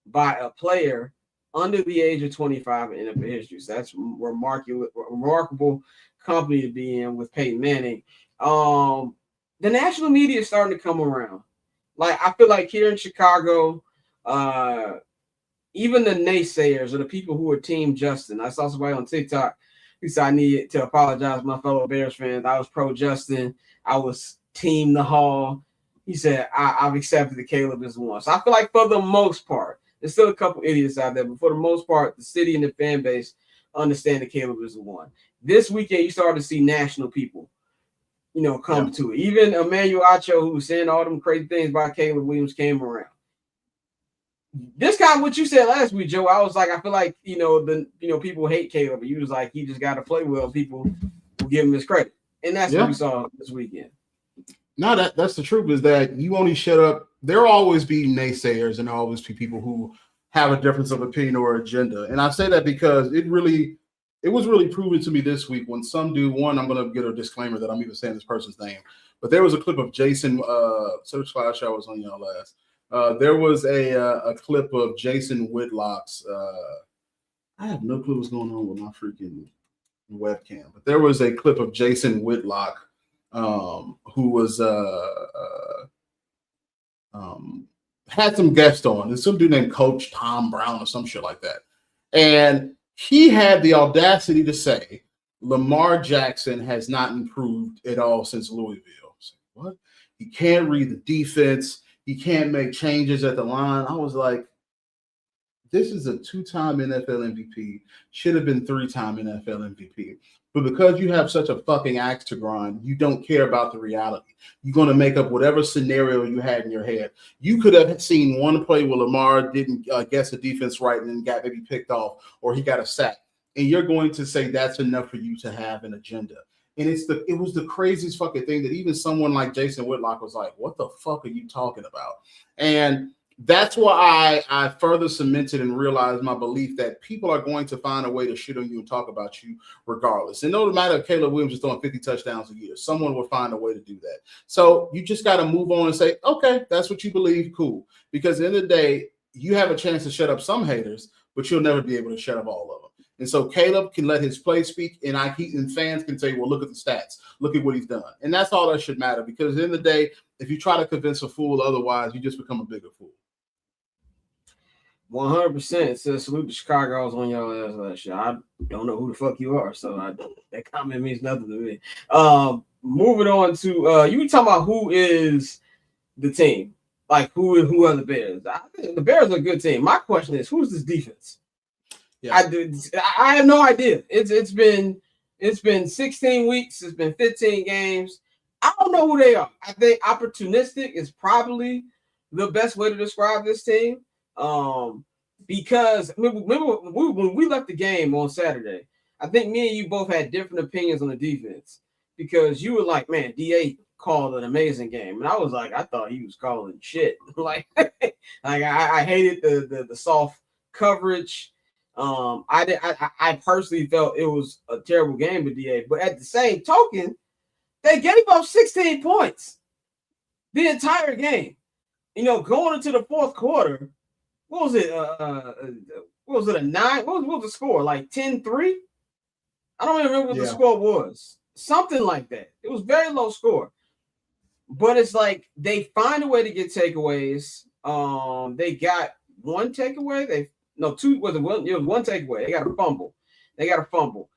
by a player under the age of 25 in NFL history. So that's remarkable company to be in with Peyton Manning. The national media is starting to come around. Like, I feel like here in Chicago, even the naysayers or the people who are Team Justin. I saw somebody on TikTok who said, I need to apologize to my fellow Bears fans. I was pro Justin. I was Team the Hall. He said, I've accepted that Caleb is the one. So I feel like for the most part, there's still a couple idiots out there, but for the most part, the city and the fan base understand that Caleb is the one. This weekend, you started to see national people, come to it. Even Emmanuel Acho, who was saying all them crazy things about Caleb Williams, came around. This kind of what you said last week, Joe. I was like, I feel like people hate Caleb, but you was like, he just got to play well. People will give him his credit, and that's what we saw this weekend.
No, that's the truth, is that you only shut up. There'll always be naysayers and there'll always be people who have a difference of opinion or agenda. And I say that because it was really proven to me this week when some dude, one, I'm going to get a disclaimer that I'm even saying this person's name, but there was a clip of Jason, Search Flash, I was on y'all last. There was a clip of Jason Whitlock's, I have no clue what's going on with my freaking webcam, but there was a clip of Jason Whitlock, who was had some guests on. There's some dude named Coach Tom Brown or some shit like that. And he had the audacity to say Lamar Jackson has not improved at all since Louisville. So, what? He can't read the defense. He can't make changes at the line. I was like, this is a 2-time NFL MVP, should have been 3-time NFL MVP. But because you have such a fucking axe to grind, you don't care about the reality. You're going to make up whatever scenario you had in your head. You could have seen one play where Lamar didn't guess the defense right and then got maybe picked off, or he got a sack. And you're going to say that's enough for you to have an agenda. And it was the craziest fucking thing that even someone like Jason Whitlock was like, what the fuck are you talking about? And that's why I further cemented and realized my belief that people are going to find a way to shit on you and talk about you regardless. And no matter if Caleb Williams is throwing 50 touchdowns a year, someone will find a way to do that. So you just got to move on and say, okay, that's what you believe, cool. Because at the end of the day, you have a chance to shut up some haters, but you'll never be able to shut up all of them. And so Caleb can let his play speak, and and fans can say, well, look at the stats. Look at what he's done. And that's all that should matter, because at the end of the day, if you try to convince a fool otherwise, you just become a bigger fool.
100%. It says salute to Chicago's on your ass last year. I don't know who the fuck you are, so that comment means nothing to me. Moving on to you were talking about who is the team, like who are the Bears. I think the Bears are a good team. My question is, who's this defense? Yeah. I have no idea. It's been 16 weeks. It's been 15 games. I don't know who they are. I think opportunistic is probably the best way to describe this team. Because remember when we left the game on Saturday, I think me and you both had different opinions on the defense, because you were like, man, D8 called an amazing game. And I was like, I thought he was calling shit. like I hated the soft coverage. I personally felt it was a terrible game with D8, but at the same token, they gave up 16 points the entire game. Going into the fourth quarter, what was it? What was it, a 9? What was the score? Like 10-3? I don't even remember what the score was. Something like that. It was very low score. But it's like they find a way to get takeaways. They got one takeaway. Two was it one? It was one takeaway. They got a fumble.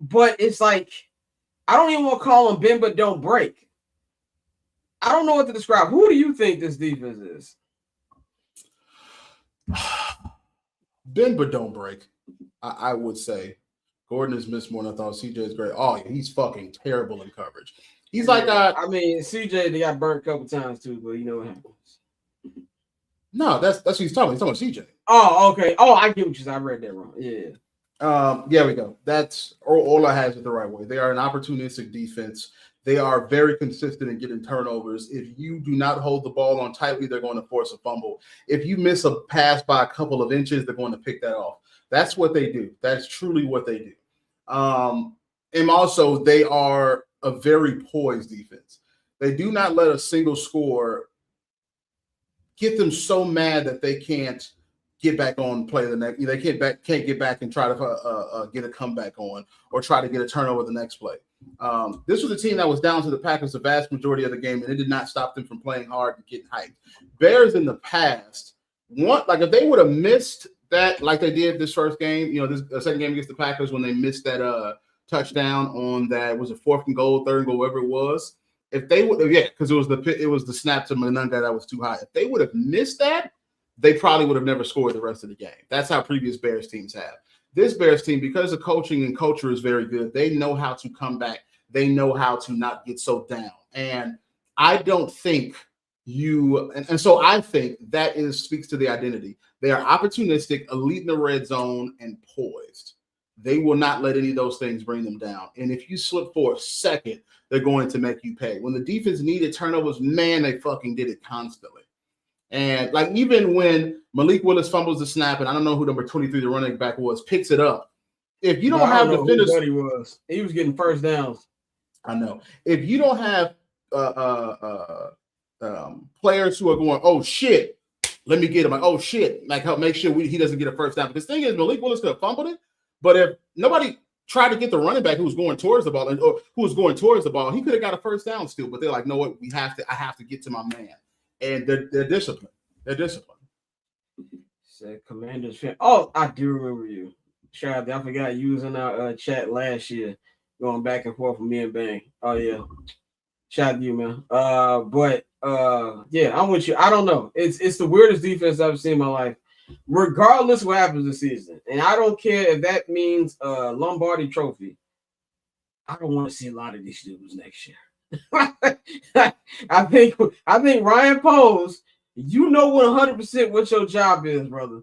But it's like, I don't even want to call them bend but don't break. I don't know what to describe. Who do you think this defense is?
Bend but don't break. I would say Gordon has missed more than I thought. CJ is great. Oh, yeah, he's fucking terrible in coverage. He's like,
CJ, they got burnt a couple times too, but you know what happens.
No, that's what he's talking about. He's talking about CJ.
Oh, okay. Oh, I get what you said. I read that wrong. Yeah.
Yeah, we go. That's Ola has it the right way. They are an opportunistic defense. They are very consistent in getting turnovers. If you do not hold the ball on tightly, they're going to force a fumble. If you miss a pass by a couple of inches, they're going to pick that off. That's what they do. That's truly what they do. And also, they are a very poised defense. They do not let a single score get them so mad that they can't get back on play the next. They can't get back and try to get a comeback on or try to get a turnover the next play. This was a team that was down to the Packers the vast majority of the game, and it did not stop them from playing hard and getting hyped. Bears in the past, if they would have missed that like they did this first game, this second game against the Packers when they missed that touchdown on that, was it 4th and goal, 3rd and goal, whatever it was. If they would have, because it was the snap to Menunga that was too high. If they would have missed that, they probably would have never scored the rest of the game. That's how previous Bears teams have. This Bears team, because the coaching and culture is very good, they know how to come back. They know how to not get so down. And I don't think so I think that speaks to the identity. They are opportunistic, elite in the red zone, and poised. They will not let any of those things bring them down. And if you slip for a second, they're going to make you pay. When the defense needed turnovers, man, they fucking did it constantly. And like even when Malik Willis fumbles the snap, and I don't know who number 23, the running back was, picks it up. If you don't have defenders,
he was getting first downs.
I know. If you don't have players who are going, oh shit, let me get him. Like, oh shit, like help make sure he doesn't get a first down. Because the thing is, Malik Willis could have fumbled it, but if nobody tried to get the running back who was going towards the ball, he could have got a first down still. But they're like, no, what? I have to get to my man. And they're disciplined. They're disciplined.
Said Commanders fan. Oh, I do remember you. Shout out, I forgot you was in our chat last year, going back and forth with me and Bang. Oh yeah. Shout out to you, man. Yeah, I'm with you. I don't know. It's the weirdest defense I've seen in my life. Regardless what happens this season. And I don't care if that means Lombardi trophy. I don't want to see a lot of these dudes next year. I think Ryan Poles, you know 100% what your job is, brother.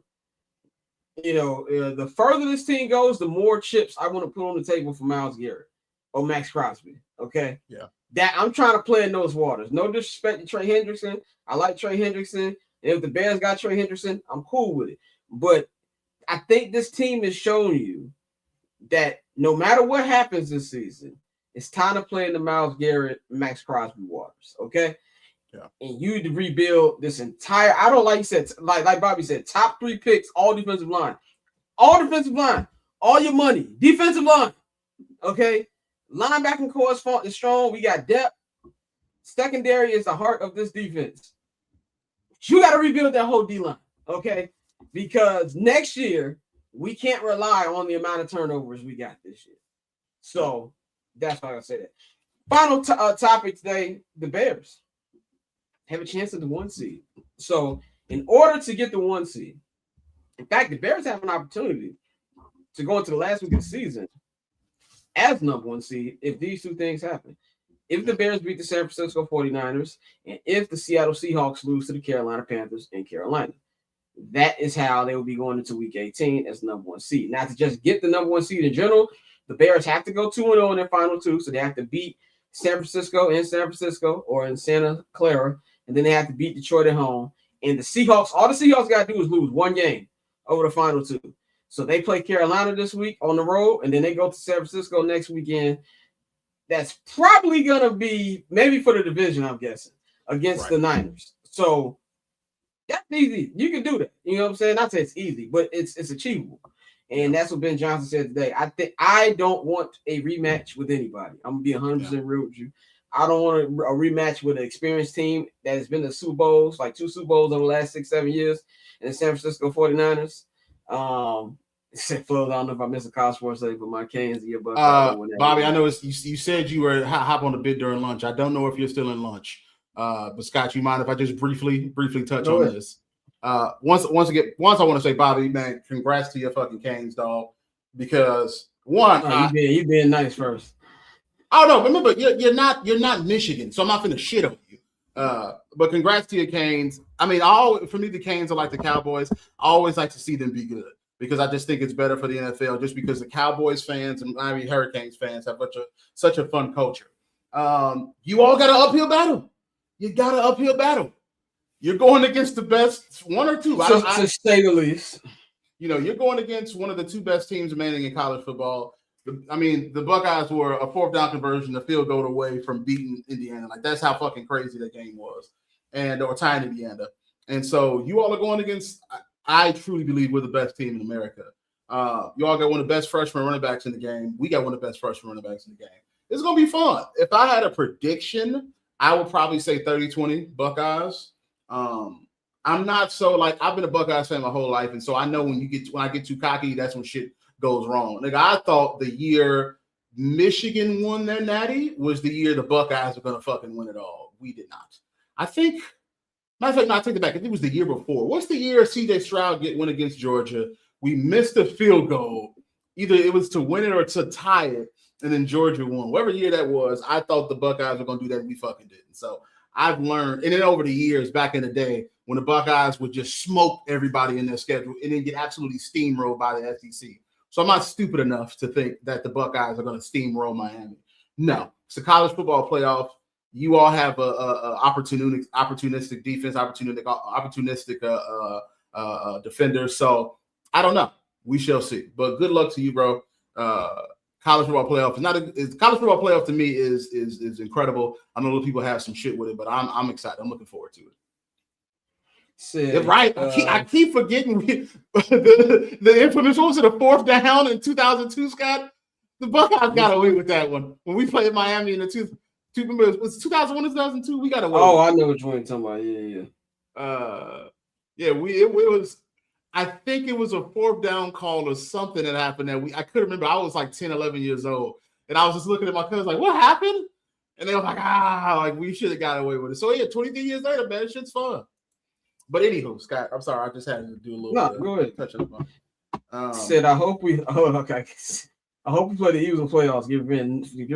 You know, the further this team goes, the more chips I want to put on the table for Myles Garrett or Max Crosby. Okay.
Yeah.
That I'm trying to play in those waters. No disrespect to Trey Hendrickson. I like Trey Hendrickson. And if the Bears got Trey Hendrickson, I'm cool with it. But I think this team has shown you that no matter what happens this season, it's time to play in the Myles Garrett, Max Crosby waters, okay?
Yeah.
And you need to rebuild this entire, I don't like you said, like Bobby said, top 3 picks, all defensive line. All defensive line. All your money. Defensive line. Okay? Linebacking core is strong. We got depth. Secondary is the heart of this defense. You got to rebuild that whole D-line, okay? Because next year, we can't rely on the amount of turnovers we got this year. So, that's why I say that. Final topic today, the Bears have a chance at the 1 seed. So, in order to get the 1 seed, in fact, the Bears have an opportunity to go into the last week of the season as number 1 seed if these two things happen. If the Bears beat the San Francisco 49ers and if the Seattle Seahawks lose to the Carolina Panthers in Carolina. That is how they will be going into week 18 as number 1 seed. Now, to just get the number 1 seed in general, the Bears have to go 2-0 in their final 2, so they have to beat San Francisco in San Francisco or in Santa Clara, and then they have to beat Detroit at home. And the Seahawks, all the Seahawks got to do is lose 1 game over the final 2. So they play Carolina this week on the road, and then they go to San Francisco next weekend. That's probably going to be maybe for the division, I'm guessing, against the Niners. So that's easy. You can do that. You know what I'm saying? Not say it's easy, but it's achievable. And that's what Ben Johnson said today. I don't want a rematch with anybody. I'm going to be 100% real with you. I don't want a rematch with an experienced team that has been to Super Bowls, like 2 Super Bowls over the last 6-7 years, and the San Francisco 49ers. I don't know if I missed a college sports today, but my Canes here. But
Bobby, I know you said you were hop on the bit during lunch. I don't know if you're still in lunch. But Scott, you mind if I just briefly touch on this? Once I want to say, Bobby, man, congrats to your fucking Canes, dog. Because
you being nice first.
Oh no, remember you're not Michigan, so I'm not gonna shit on you. But congrats to your Canes. I mean, for me, the Canes are like the Cowboys. I always like to see them be good because I just think it's better for the NFL. Just because the Cowboys fans and Hurricanes fans have such a fun culture. You all got an uphill battle. You got an uphill battle. You're going against the best one or two.
To say the least.
You know, you're going against one of the 2 best teams remaining in college football. The Buckeyes were a 4th down conversion, a field goal away from beating Indiana. Like, that's how fucking crazy that game was. Or tying Indiana. And so you all are going against, I truly believe we're the best team in America. You all got one of the best freshman running backs in the game. We got one of the best freshman running backs in the game. It's going to be fun. If I had a prediction, I would probably say 30-20 Buckeyes. I'm not so I've been a Buckeyes fan my whole life, and so I know when I get too cocky, that's when shit goes wrong. Like, I thought the year Michigan won their natty was the year the Buckeyes were gonna fucking win it all. We did not. I think, matter of fact, no, I take it back. I think it was the year before. What's the year CJ Stroud went against Georgia? We missed a field goal. Either it was to win it or to tie it, and then Georgia won. Whatever year that was, I thought the Buckeyes were gonna do that, and we fucking didn't. So I've learned, and then over the years, back in the day, when the Buckeyes would just smoke everybody in their schedule and then get absolutely steamrolled by the SEC. So I'm not stupid enough to think that the Buckeyes are going to steamroll Miami. No, it's a college football playoff. You all have a opportunistic defense, opportunistic defenders. So I don't know. We shall see. But good luck to you, bro. College football playoff is not college football playoff to me is incredible. I know people have some shit with it, but I'm excited. I'm looking forward to it. Right. I keep forgetting the infamous, what was it, a 4th down in 2002, Scott? The Buckeyes got away with that one. When we played Miami in the was 2001 or 2002? We got away.
Oh, I know what you're talking about. Yeah.
It was, I think it was a 4th down call or something that happened that I couldn't remember. I was like 10, 11 years old. And I was just looking at my cousins like, what happened? And they were like, we should have got away with it. So yeah, 23 years later, man, shit's fun. But anywho, Scott, I'm sorry, I just had to do a little bit.
Go ahead.
Touch on
Said, I hope we play the Eagles in playoffs. Get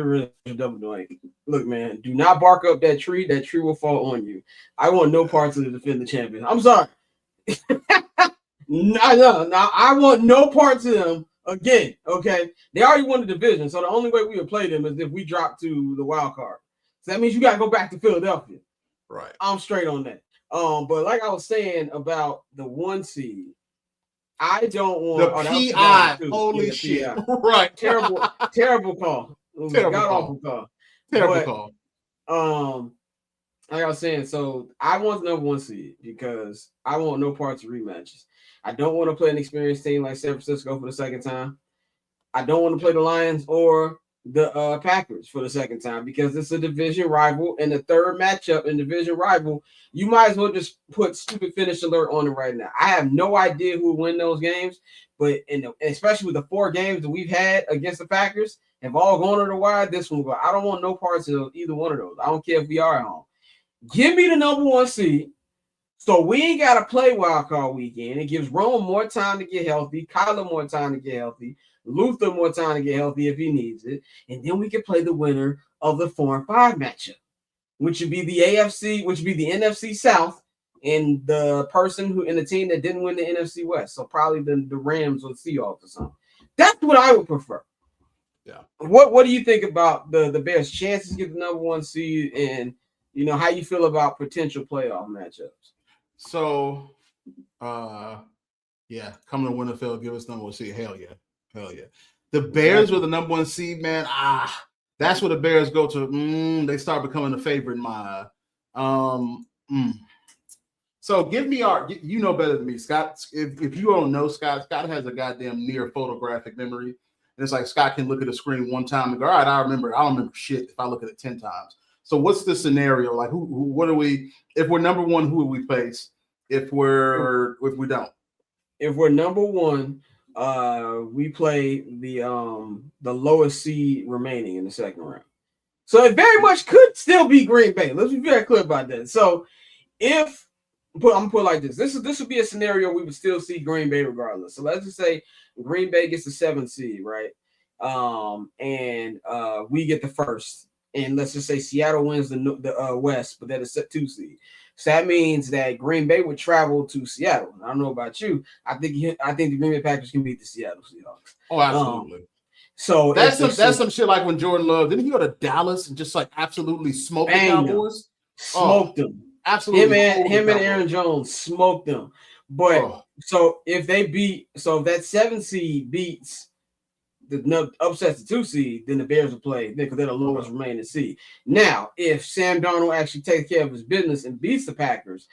rid of double doink. Look, man, do not bark up that tree. That tree will fall on you. I want no parts of the defending champion. I'm sorry. No, I want no parts of them again. Okay, they already won the division, so the only way we would play them is if we drop to the wild card. So that means you got to go back to Philadelphia.
Right.
I'm straight on that. But like I was saying about the 1 seed, I don't want
the PI. Holy shit!
PI.
Right.
Terrible call. Awful call.
Terrible
call. Like I was saying, so I want the number 1 seed because I want no parts of rematches. I don't want to play an experienced team like San Francisco for the second time. I don't want to play the Lions or the Packers for the second time because it's a division rival, and the third matchup in division rival, you might as well just put stupid finish alert on it right now. I have no idea who will win those games, but especially with the 4 games that we've had against the Packers, have all gone to the wire. This one, I don't want no parts of either one of those. I don't care if we are at home. Give me the number 1 seed. So we ain't got to play wild card weekend. It gives Rome more time to get healthy, Kyler more time to get healthy, Luther more time to get healthy if he needs it. And then we can play the winner of the 4 and 5 matchup, which would be the NFC South, and the person who in the team that didn't win the NFC West. So probably the Rams or the Seahawks or something. That's what I would prefer.
Yeah.
What do you think about the Bears' chances to get the number 1 seed, and how you feel about potential playoff matchups?
So, coming to Winterfeld, give us number 1 seed. Hell yeah. The Bears were the number 1 seed, man. That's where the Bears go to. They start becoming a favorite in my eye. So give me you know better than me, Scott. If you don't know Scott has a goddamn near photographic memory. And it's like Scott can look at a screen one time and go, all right, I remember. I don't remember shit if I look at it 10 times. So what's the scenario? Like, what are we? If we're number 1, who will we face? If we don't?
If we're number 1, we play the lowest seed remaining in the second round. So it very much could still be Green Bay. Let's be very clear about that. So I'm gonna put it like this. This would be a scenario we would still see Green Bay regardless. So let's just say Green Bay gets the 7th seed, right? And we get the 1st. And let's just say Seattle wins the West, but that is a 2 seed. So that means that Green Bay would travel to Seattle. I don't know about you. I think the Green Bay Packers can beat the Seattle Seahawks.
Oh, absolutely.
So
that's some shit like when Jordan Love didn't he go to Dallas and just like absolutely smoke the Cowboys?
Smoked them.
Absolutely.
Him and Aaron Jones smoked them. But so if that 7 seed beats upsets the 2 seed, then the Bears will play because they're the lowest remaining seed. Now, if Sam Darnold actually takes care of his business and beats the Packers,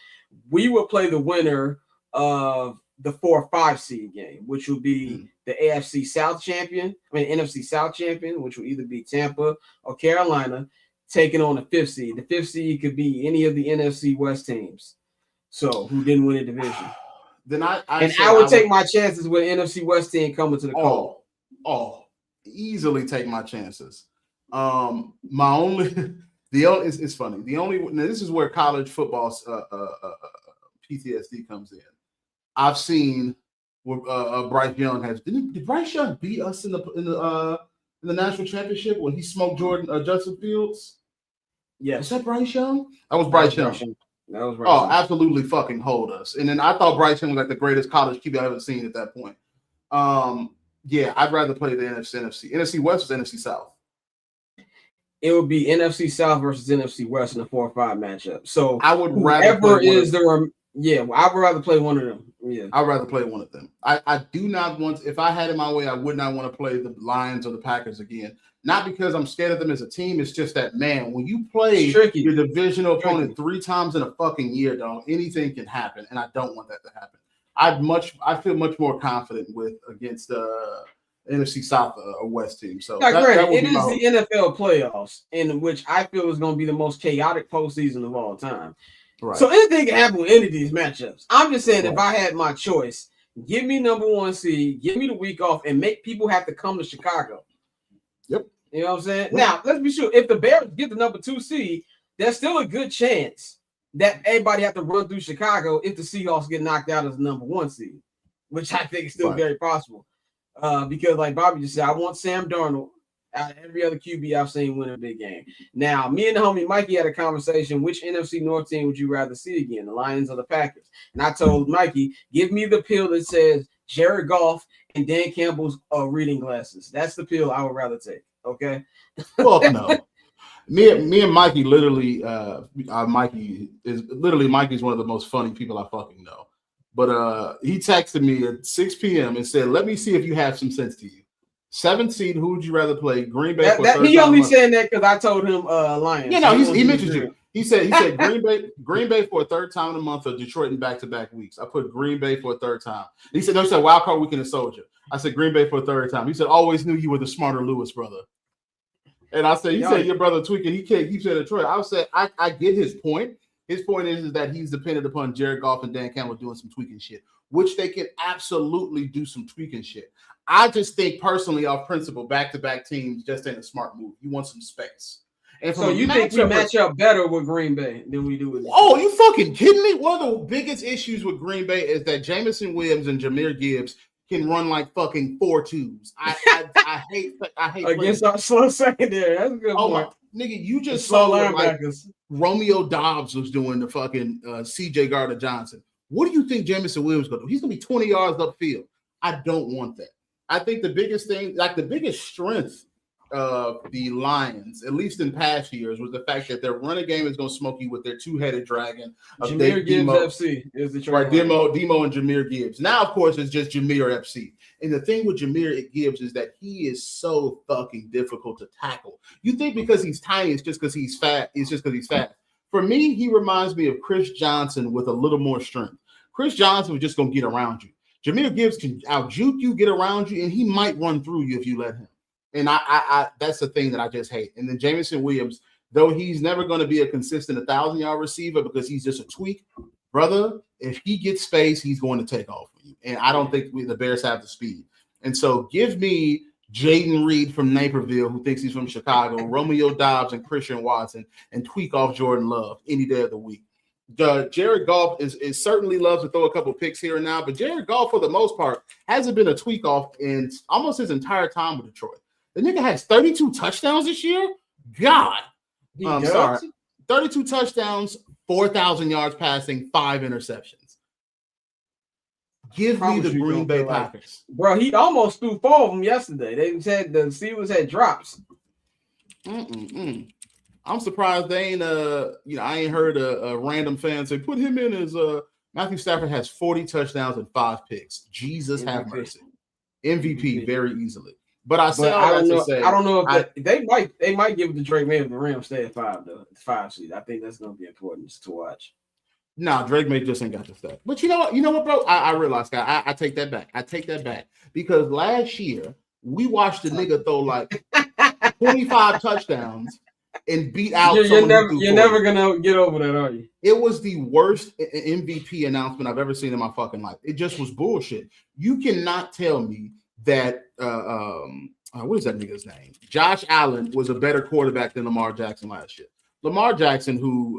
we will play the winner of the 4 or 5 seed game, which will be the NFC South champion, NFC South champion, which will either be Tampa or Carolina, taking on the 5th seed. The 5th seed could be any of the NFC West teams, so who didn't win a division.
Then I
would take my chances with an NFC West team coming to the call.
Easily take my chances. It's funny. This is where college football PTSD comes in. I've seen Bryce Young did Bryce Young beat us in the national championship when he smoked Justin Fields?
Yes.
Is that Bryce Young? That was Bryce Young.
That was Bryce Young.
Absolutely fucking hold us. And then I thought Bryce Young was like the greatest college QB I've ever seen at that point. Yeah, I'd rather play the NFC. NFC West or NFC South?
It would be NFC South versus NFC West in a 4-5 matchup. So
I would rather play
I would rather play one of them. Yeah,
I'd rather play one of them. I do not want, if I had it my way, I would not want to play the Lions or the Packers again. Not because I'm scared of them as a team. It's just that, man, when you play your divisional opponent 3 times in a fucking year, dog, anything can happen, and I don't want that to happen. I feel much more confident against NFC South or West team. So
now, granted, it is the NFL playoffs, in which I feel is going to be the most chaotic postseason of all time. Right. So anything can happen with any of these matchups. I'm just saying, if I had my choice, give me number 1 seed, give me the week off, and make people have to come to Chicago.
Yep.
You know what I'm saying? Yep. Now, let's be sure, if the Bears get the number 2 seed, there's still a good chance that everybody have to run through Chicago if the Seahawks get knocked out as the number 1 seed, which I think is still very possible. Because like Bobby just said, I want Sam Darnold out of every other QB I've seen win a big game. Now, me and the homie Mikey had a conversation, which NFC North team would you rather see again, the Lions or the Packers? And I told Mikey, give me the pill that says Jared Goff and Dan Campbell's reading glasses. That's the pill I would rather take, okay?
Fuck no. Me and Mikey literally, Mikey's one of the most funny people I fucking know. But he texted me at 6 p.m. and said, let me see if you have some sense to you. 7th seed, who would you rather play? Green Bay for third
he only saying that because I told him Lions.
Yeah, no, he mentioned you. He said Green Bay for a third time in a month, or Detroit in back-to-back weeks. I put Green Bay for a third time. He said, no, he said wild card weekend in Soldier. I said Green Bay for a third time. He said, always knew you were the smarter Lewis brother. And I said, he said your brother tweaking. He keeps saying Detroit. I said, I get his point. His point is that he's dependent upon Jared Goff and Dan Campbell doing some tweaking shit, which they can absolutely do some tweaking shit. I just think personally, off principle, back-to-back teams just ain't a smart move. You want some space. And
so you think we match up better with Green Bay than we do with them?
Oh, you fucking kidding me? One of the biggest issues with Green Bay is that Jamison Williams and Jahmyr Gibbs can run like fucking 4-2s. I hate
against our slow secondary. That's a good point.
Nigga, you just saw like Romeo Dobbs was doing the fucking CJ Gardner-Johnson. What do you think Jamison Williams going to do? He's going to be 20 yards upfield. I don't want that. I think the biggest thing, like the biggest strength of the Lions, at least in past years, was the fact that their running game is going to smoke you with their two-headed dragon.
Jahmyr Gibbs FC is the
right, Demo and Jahmyr Gibbs. Now, of course, it's just Jahmyr FC. And the thing with Jahmyr Gibbs is that he is so fucking difficult to tackle. You think because he's tiny, it's just because he's fat. It's just because he's fat. For me, he reminds me of Chris Johnson with a little more strength. Chris Johnson was just going to get around you. Jahmyr Gibbs can out-juke you, get around you, and he might run through you if you let him. And I that's the thing that I just hate. And then Jamison Williams, though he's never going to be a consistent 1,000-yard receiver because he's just a tweak, brother, if he gets space, he's going to take off for you. And I don't think the Bears have the speed. And so give me Jaden Reed from Naperville, who thinks he's from Chicago, Romeo Dobbs and Christian Watson, and tweak off Jordan Love any day of the week. Jared Goff is certainly loves to throw a couple picks here and now, but Jared Goff, for the most part, hasn't been a tweak off in almost his entire time with Detroit. The nigga has 32 touchdowns this year. God, I'm sorry, 32 touchdowns, 4,000 yards passing, 5 interceptions. Give me the Green Bay Packers,
bro. He almost threw 4 of them yesterday. They said the Steelers had drops.
I'm surprised they ain't I ain't heard a random fan say put him in as Matthew Stafford has 40 touchdowns and 5 picks. Jesus MVP. Have mercy. MVP very easily. But I don't know if they might give it to Drake May if the Rams stay at 5 though. 5 seed. I think that's gonna be important to watch. No, Drake May just ain't got the stat. But you know what, bro? I realized, guy. I take that back. I take that back because last year we watched the nigga throw like 25 touchdowns and beat out.
You're never gonna get over that, are you?
It was the worst MVP announcement I've ever seen in my fucking life. It just was bullshit. You cannot tell me that what is that nigga's name? Josh Allen was a better quarterback than Lamar Jackson last year. Lamar Jackson, who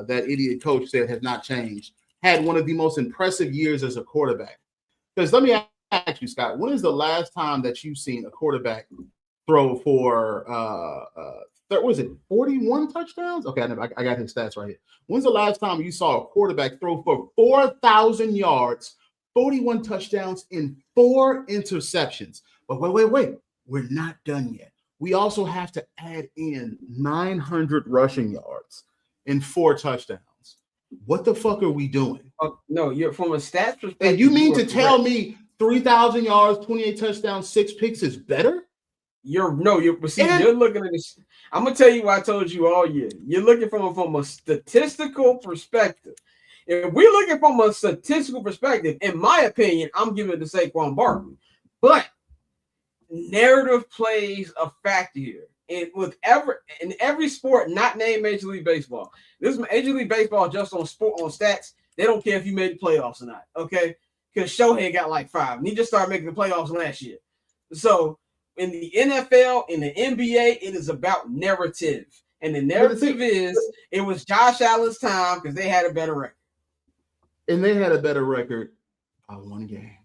that idiot coach said has not changed, had one of the most impressive years as a quarterback. Because let me ask you, Scott, when is the last time that you've seen a quarterback throw for what was it, 41 touchdowns? Okay, I got his stats right here. When's the last time you saw a quarterback throw for 4,000 yards, 41 touchdowns, and 4 interceptions? But wait. We're not done yet. We also have to add in 900 rushing yards and 4 touchdowns. What the fuck are we doing?
No, you're from a stats perspective.
And you mean to tell me 3,000 yards, 28 touchdowns, 6 picks is better?
You're looking at this. I'm gonna tell you what I told you all year. You're looking from a statistical perspective. If we're looking from a statistical perspective, in my opinion, I'm giving it to Saquon Barkley. But narrative plays a factor here. And in every sport not named Major League Baseball. This Major League Baseball just on stats. They don't care if you made the playoffs or not. Okay. Because Shohei got like 5. And he just started making the playoffs last year. So in the NFL, in the NBA, it is about narrative. And the narrative is it was Josh Allen's time because they had a better record.
And they had a better record by 1 game.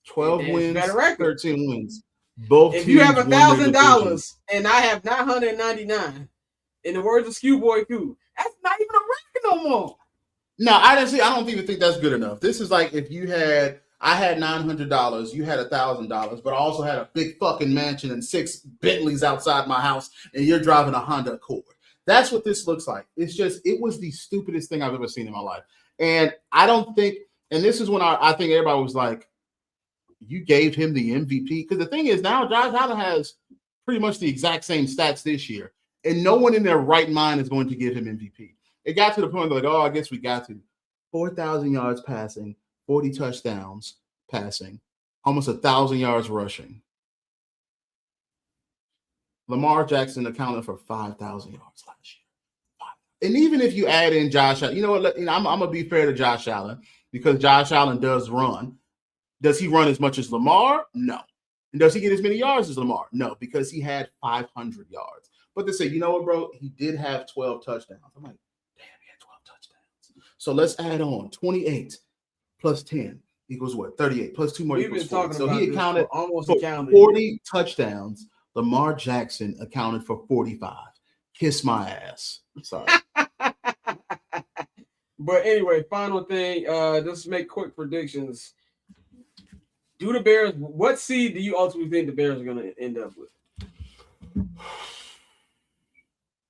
12 wins, 13 wins. Both.
If you have $1,000 and I have 999, in the words of Schoolboy Q, that's not even a record no more.
No, I don't even think that's good enough. This is like if I had $900, you had $1,000, but I also had a big fucking mansion and 6 Bentleys outside my house, and you're driving a Honda Accord. That's what this looks like. It was the stupidest thing I've ever seen in my life. And I don't think, and this is when I think everybody was like, you gave him the MVP? Because the thing is now Josh Allen has pretty much the exact same stats this year, and no one in their right mind is going to give him MVP. It got to the point like, I guess we got to 4,000 yards passing, 40 touchdowns passing, almost 1,000 yards rushing. Lamar Jackson accounted for 5,000 yards last year. And even if you add in Josh Allen, you know what? I'm going to be fair to Josh Allen because Josh Allen does run. Does he run as much as Lamar? No. And does he get as many yards as Lamar? No, because he had 500 yards. But they say, you know what, bro? He did have 12 touchdowns. I'm like, damn, he had 12 touchdowns. So let's add on 28 plus 10 equals what? 38 plus 2 more equals 40. So he accounted for 40 touchdowns. Lamar Jackson accounted for 45. Kiss my ass. Sorry.
But anyway, final thing. Let's make quick predictions. Do the Bears, what seed do you ultimately think the Bears are going to end up with?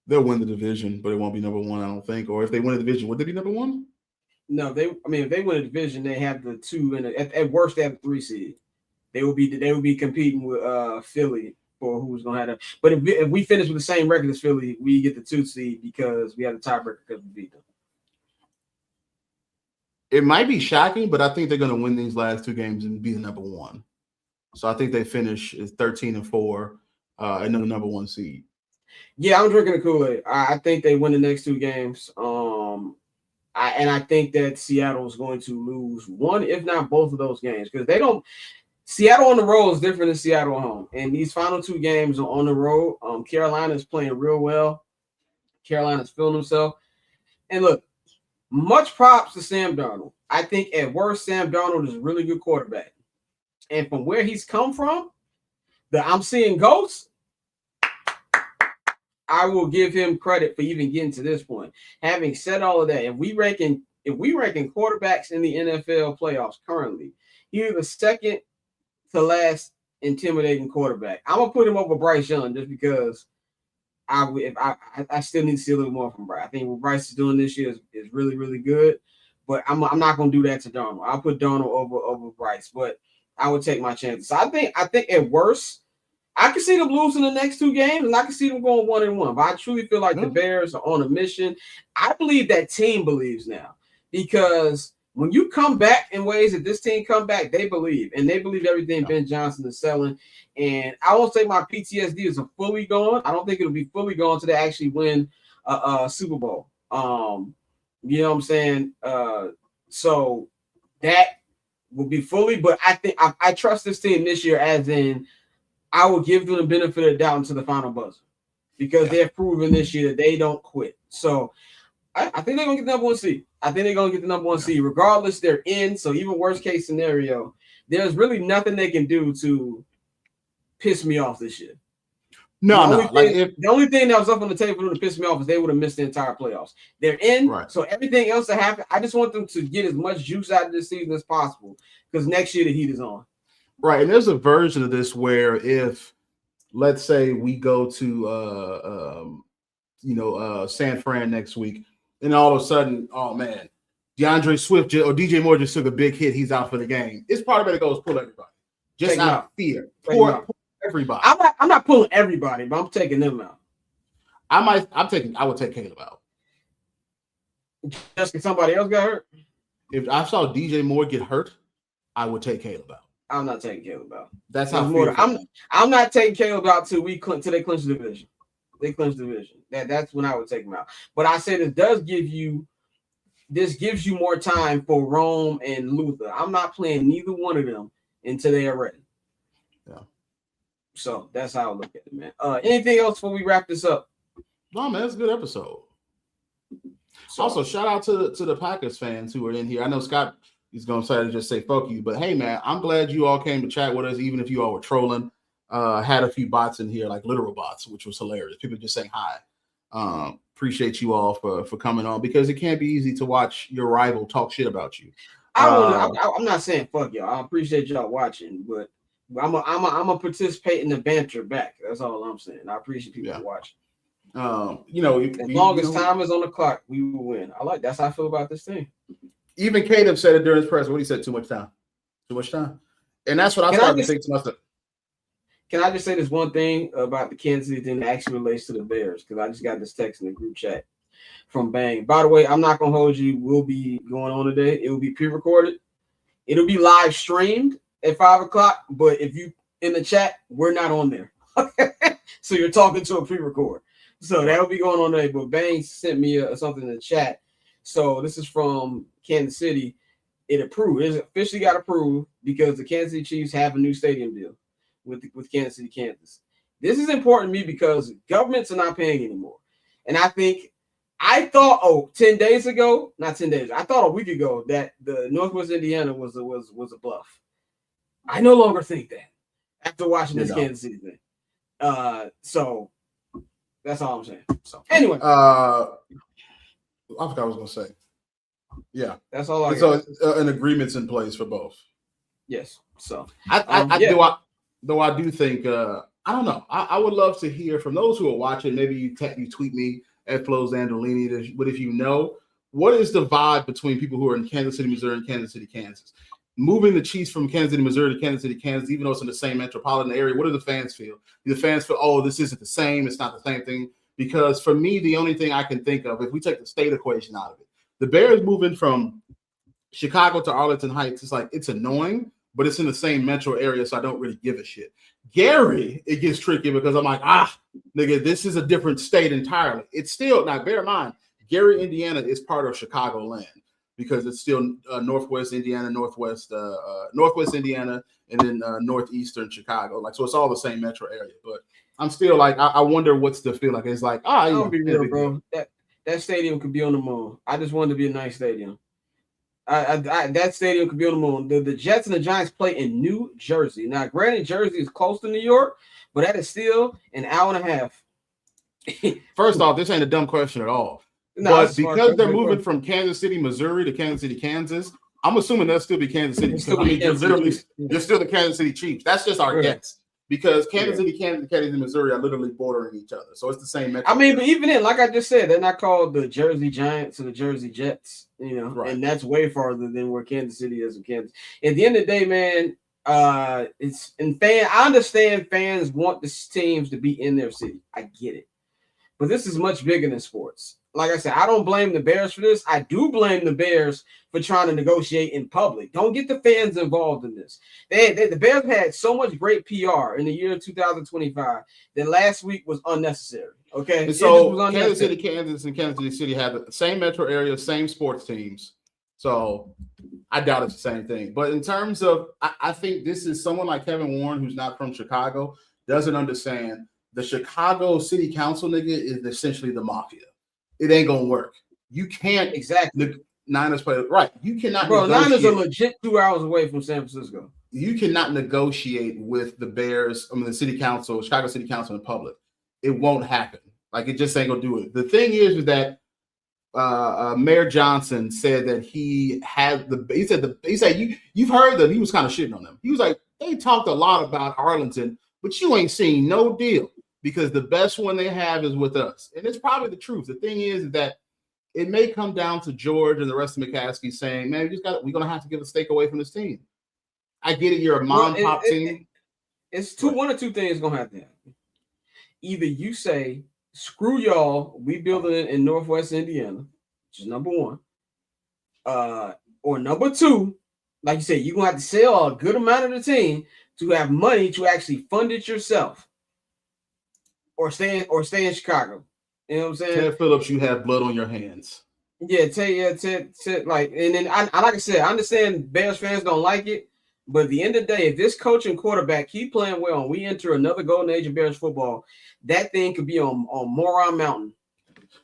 They'll win the division, but it won't be number 1, I don't think. Or if they win the division, would they be number 1?
No, if they win a division, they have the 2, and at worst they have the 3 seed. They will be competing with Philly for who's going to have that. But if we finish with the same record as Philly, we get the 2 seed because we have the tiebreaker because we beat them.
It might be shocking, but I think they're going to win these last 2 games and be the number 1. So I think they finish as 13-4 and then the number 1 seed.
Yeah, I'm drinking the Kool-Aid. I think they win the next 2 games. I think that Seattle is going to lose 1, if not both of those games, because they don't. Seattle on the road is different than Seattle at home, and these final 2 games are on the road. Carolina is playing real well. Carolina's feeling himself, and look. Much props to Sam Darnold. I think at worst, Sam Darnold is a really good quarterback. And from where he's come from, I'm seeing ghosts, I will give him credit for even getting to this point. Having said all of that, if we ranking quarterbacks in the NFL playoffs currently, he's the second to last intimidating quarterback. I'm gonna put him over Bryce Young just because I still need to see a little more from Bryce. I think what Bryce is doing this year is really, really good. But I'm not going to do that to Darnold. I'll put Darnold over Bryce, but I would take my chances. So I think at worst, I can see them losing the next 2 games, and I can see them going 1-1. But I truly feel like the Bears are on a mission. I believe that team believes now because when you come back in ways that this team come back, they believe, and they believe everything Ben Johnson is selling. And I won't say my PTSD is fully gone. I don't think it'll be fully gone until they actually win a Super Bowl. You know what I'm saying? So that will be fully, but I think I trust this team this year, as in I will give them the benefit of the doubt until the final buzzer because they've proven this year that they don't quit. So I think they're going to get the number 1 seed. I think they're going to get the number 1 seed. Regardless, they're in. So even worst case scenario, there's really nothing they can do to piss me off this year. The only thing that was up on the table for them to piss me off is they would have missed the entire playoffs. They're in. Right. So everything else that happened, I just want them to get as much juice out of this season as possible because next year the heat is on.
Right, and there's a version of this where if, let's say, we go to San Fran next week, and all of a sudden, oh man, DeAndre Swift or DJ Moore just took a big hit. He's out for the game. It's part of it that goes pull everybody, just out of fear. Pull everybody.
I'm not pulling everybody, but I'm taking them out.
I would take Caleb out.
Just because somebody else got hurt.
If I saw DJ Moore get hurt, I would take Caleb out.
I'm not taking Caleb out.
That's how
I'm not taking Caleb out till they clinch the division. They clinch the division. That's when I would take him out. But I say this gives you more time for Rome and Luther. I'm not playing neither one of them until they are ready.
Yeah.
So that's how I look at it, man. Anything else before we wrap this up?
No, man, it's a good episode. So, also, shout out to the Packers fans who are in here. I know Scott is going to try to just say fuck you, but hey, man, I'm glad you all came to chat with us, even if you all were trolling. Had a few bots in here, like literal bots, which was hilarious. People just saying hi. Appreciate you all for coming on, because it can't be easy to watch your rival talk shit about you.
I'm not saying fuck y'all. I appreciate y'all watching, but I'm a participate in the banter back. That's all I'm saying. I appreciate people watching. As long as time is on the clock, we will win. That's how I feel about this thing.
Even Caleb said it during his press. What he said, too much time. And that's what I started to think to myself.
Can I just say this one thing about the Kansas City thing that actually relates to the Bears? Because I just got this text in the group chat from Bang. By the way, I'm not going to hold you. We'll be going on today. It will be pre-recorded. It'll be live streamed at 5 o'clock. But if you in the chat, we're not on there. So you're talking to a pre-record. So that'll be going on today. But Bang sent me something in the chat. So this is from Kansas City. It officially got approved because the Kansas City Chiefs have a new stadium deal with Kansas City, Kansas. This is important to me because governments are not paying anymore. And I thought 10 days ago, not 10 days, I thought a week ago that the Northwest Indiana was a bluff. I no longer think that after watching this Kansas City thing. So that's all I'm saying. So anyway.
I forgot what I was going to say. Yeah.
That's all I
got. So an agreement's in place for both.
Yes. So
I do think I don't know. I would love to hear from those who are watching. Maybe you tweet me at Flo Zandolini. But if you know, what is the vibe between people who are in Kansas City, Missouri, and Kansas City, Kansas? Moving the Chiefs from Kansas City, Missouri to Kansas City, Kansas, even though it's in the same metropolitan area, what do the fans feel? Do the fans feel, oh, this isn't the same, it's not the same thing? Because for me, the only thing I can think of, if we take the state equation out of it, the Bears moving from Chicago to Arlington Heights, it's annoying, but it's in the same metro area, so I don't really give a shit. Gary, it gets tricky because I'm like, nigga, this is a different state entirely. It's still, now bear in mind, Gary, Indiana is part of Chicagoland because it's still Northwest Indiana, Northwest Indiana, and then Northeastern Chicago. So it's all the same metro area. But I'm still I wonder what's the feel like. It's like,
I'll be real, bro. That stadium could be on the moon. I just wanted to be a nice stadium. That stadium could be on the moon. The Jets and the Giants play in New Jersey. Now, granted, Jersey is close to New York, but that is still an hour and a half.
First off, this ain't a dumb question at all. No, but because they're moving from Kansas City, Missouri to Kansas City, Kansas, I'm assuming they'll still be Kansas City. You're still the Kansas City Chiefs. That's just our guess. Because Kansas City, Kansas, Kansas, and Missouri are literally bordering each other. So it's the same metro.
But even then, like I just said, they're not called the Jersey Giants or the Jersey Jets, and that's way farther than where Kansas City is in Kansas. At the end of the day, man, I understand fans want the teams to be in their city. I get it. But this is much bigger than sports. Like I said, I don't blame the Bears for this. I do blame the Bears for trying to negotiate in public. Don't get the fans involved in this. The Bears had so much great PR in the year 2025 that last week was unnecessary. Okay,
and so Kansas City, Kansas, and Kansas City have the same metro area, same sports teams. So I doubt it's the same thing. But in terms of, I think this is someone like Kevin Warren, who's not from Chicago, doesn't understand the Chicago City Council nigga is essentially the mafia. It ain't gonna work. You can't Niners play right. You cannot.
Bro, Niners are legit 2 hours away from San Francisco.
You cannot negotiate with the Bears. The City Council, Chicago City Council in public. It won't happen. It just ain't gonna do it. The thing is that Mayor Johnson said that he said you've heard that he was kind of shitting on them. He was like, they talked a lot about Arlington, but you ain't seen no deal because the best one they have is with us. And it's probably the truth. The thing is that it may come down to George and the rest of McCaskey saying, man, we're going to have to give a stake away from this team. I get it. You're a mom-pop team.
It's one or two things going to happen. Either you say, screw y'all, we building it in Northwest Indiana, which is number one. Or number two, like you said, you're going to have to sell a good amount of the team to have money to actually fund it yourself. Or stay in Chicago. You know what I'm saying?
Ted Phillips, you have blood on your hands.
Yeah, Ted, like, and then I like I said, I understand Bears fans don't like it, but at the end of the day, if this coach and quarterback keep playing well and we enter another golden age of Bears football, that thing could be on Moron Mountain.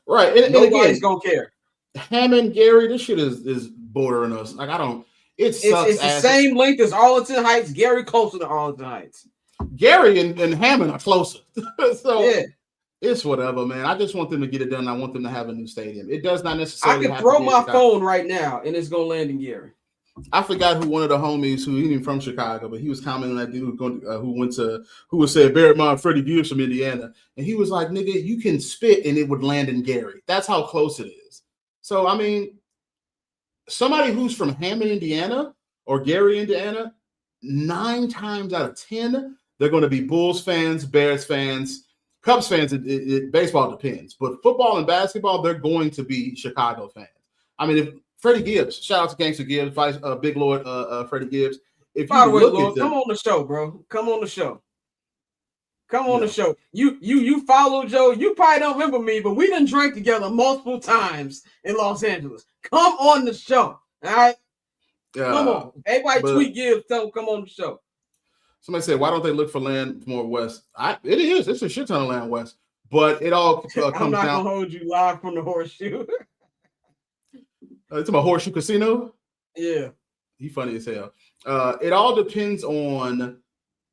Right. And
nobody's gonna care.
Hammond, Gary, this shit is bordering us. Like, I don't. It's
the same length as Arlington Heights. Gary closer to Arlington Heights.
Gary and Hammond are closer. So
yeah.
It's whatever, man. I just want them to get it done. I want them to have a new stadium. It does not necessarily.
I can throw my phone right now, and it's gonna land in Gary.
I forgot who one of the homies who ain't even from Chicago, but he was commenting on that dude who was saying, bear in mind Freddie Gibbs from Indiana, and he was like, "Nigga, you can spit and it would land in Gary." That's how close it is. So I mean, somebody who's from Hammond, Indiana, or Gary, Indiana, 9 times out of 10, they're going to be Bulls fans, Bears fans. Cubs fans, baseball depends, but football and basketball, they're going to be Chicago fans. I mean, if Freddie Gibbs, shout out to Gangster Gibbs, Big Lord, Freddie Gibbs. If
by the way, Lord, come on the show, bro. Come on the show. Come on the show. You follow Joe. You probably don't remember me, but we done drank together multiple times in Los Angeles. Come on the show. All right. Come on. Everybody tweet Gibbs. Tell him come on the show.
Somebody said, why don't they look for land more west? It is. It's a shit ton of land west. But it all comes down.
I'm not going to hold you live from the Horseshoe.
It's about Horseshoe Casino?
Yeah.
He funny as hell. It all depends on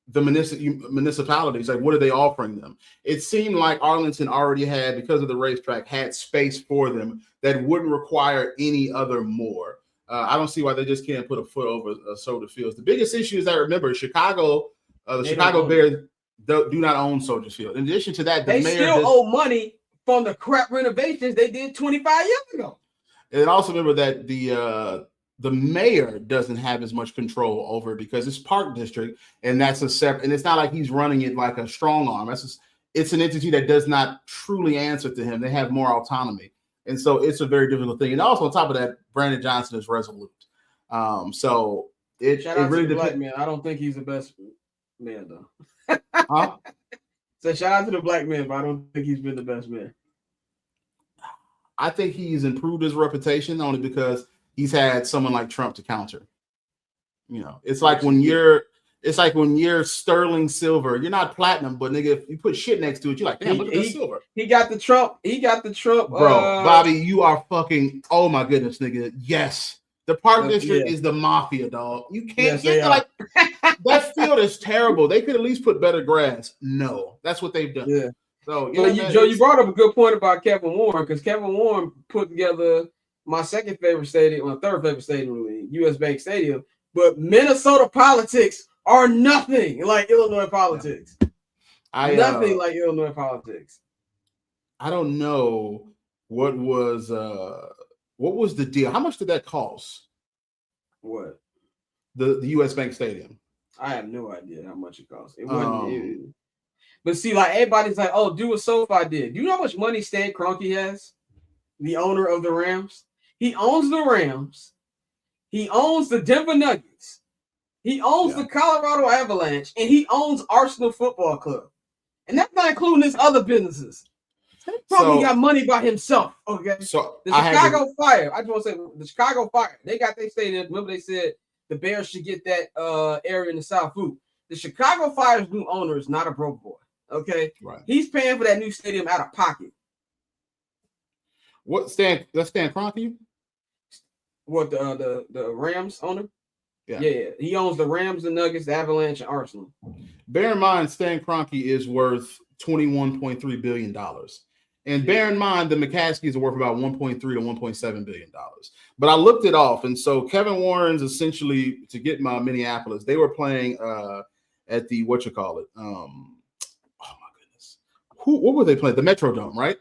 the municipalities. Like, what are they offering them? It seemed like Arlington already had, because of the racetrack, had space for them that wouldn't require any other more. I don't see why they just can't put a foot over Soldier Fields. The biggest issue is that, remember, Chicago, the Chicago Bears do not own Soldier Field. In addition to that,
they still owe money from the crap renovations they did 25 years ago.
And also remember that the mayor doesn't have as much control over it because it's Park District, and that's a separate. And it's not like he's running it like a strong arm. It's an entity that does not truly answer to him. They have more autonomy. And so it's a very difficult thing. And also on top of that, Brandon Johnson is resolute. So it really depends.
Black man. I don't think he's the best man though. Huh? So shout out to the black man, but I don't think he's been the best man.
I think he's improved his reputation only because he's had someone like Trump to counter. You know, it's like when you're sterling silver, you're not platinum, but nigga, if you put shit next to it, you're like, damn, look at the silver.
He got the Trump.
Bro, Bobby, you are fucking, oh my goodness, nigga. Yes. The Park District is the mafia, dog. You can't get like that field is terrible. They could at least put better grass. No, that's what they've done.
Yeah.
So
Joe, you brought up a good point about Kevin Warren, because Kevin Warren put together my second favorite stadium, my third favorite stadium, US Bank Stadium. But Minnesota politics are nothing like Illinois politics. Nothing like Illinois politics.
I don't know what was the deal. How much did that cost?
What?
The US Bank Stadium.
I have no idea how much it cost. It wasn't. But see, like everybody's like, "Oh, do what SoFi did." Do you know how much money Stan Kroenke has? The owner of the Rams. He owns the Rams. He owns the Denver Nuggets. He owns the Colorado Avalanche, and he owns Arsenal Football Club. And that's not including his other businesses. He probably got money by himself. Okay.
So
the Chicago Fire. I just want to say the Chicago Fire. They got their stadium. Remember, they said the Bears should get that area in the South Loop. The Chicago Fire's new owner is not a broke boy. Okay.
Right.
He's paying for that new stadium out of pocket.
That's Stan Kroenke?
What the Rams owner?
Yeah.
He owns the Rams, the Nuggets, the Avalanche, and Arsenal.
Bear in mind, Stan Kroenke is worth $21.3 billion. And bear in mind, the McCaskies are worth about $1.3 to $1.7 billion. But I looked it off. And so Kevin Warren's essentially, to get my Minneapolis, they were playing at the, oh my goodness. What were they playing? The Metrodome, right?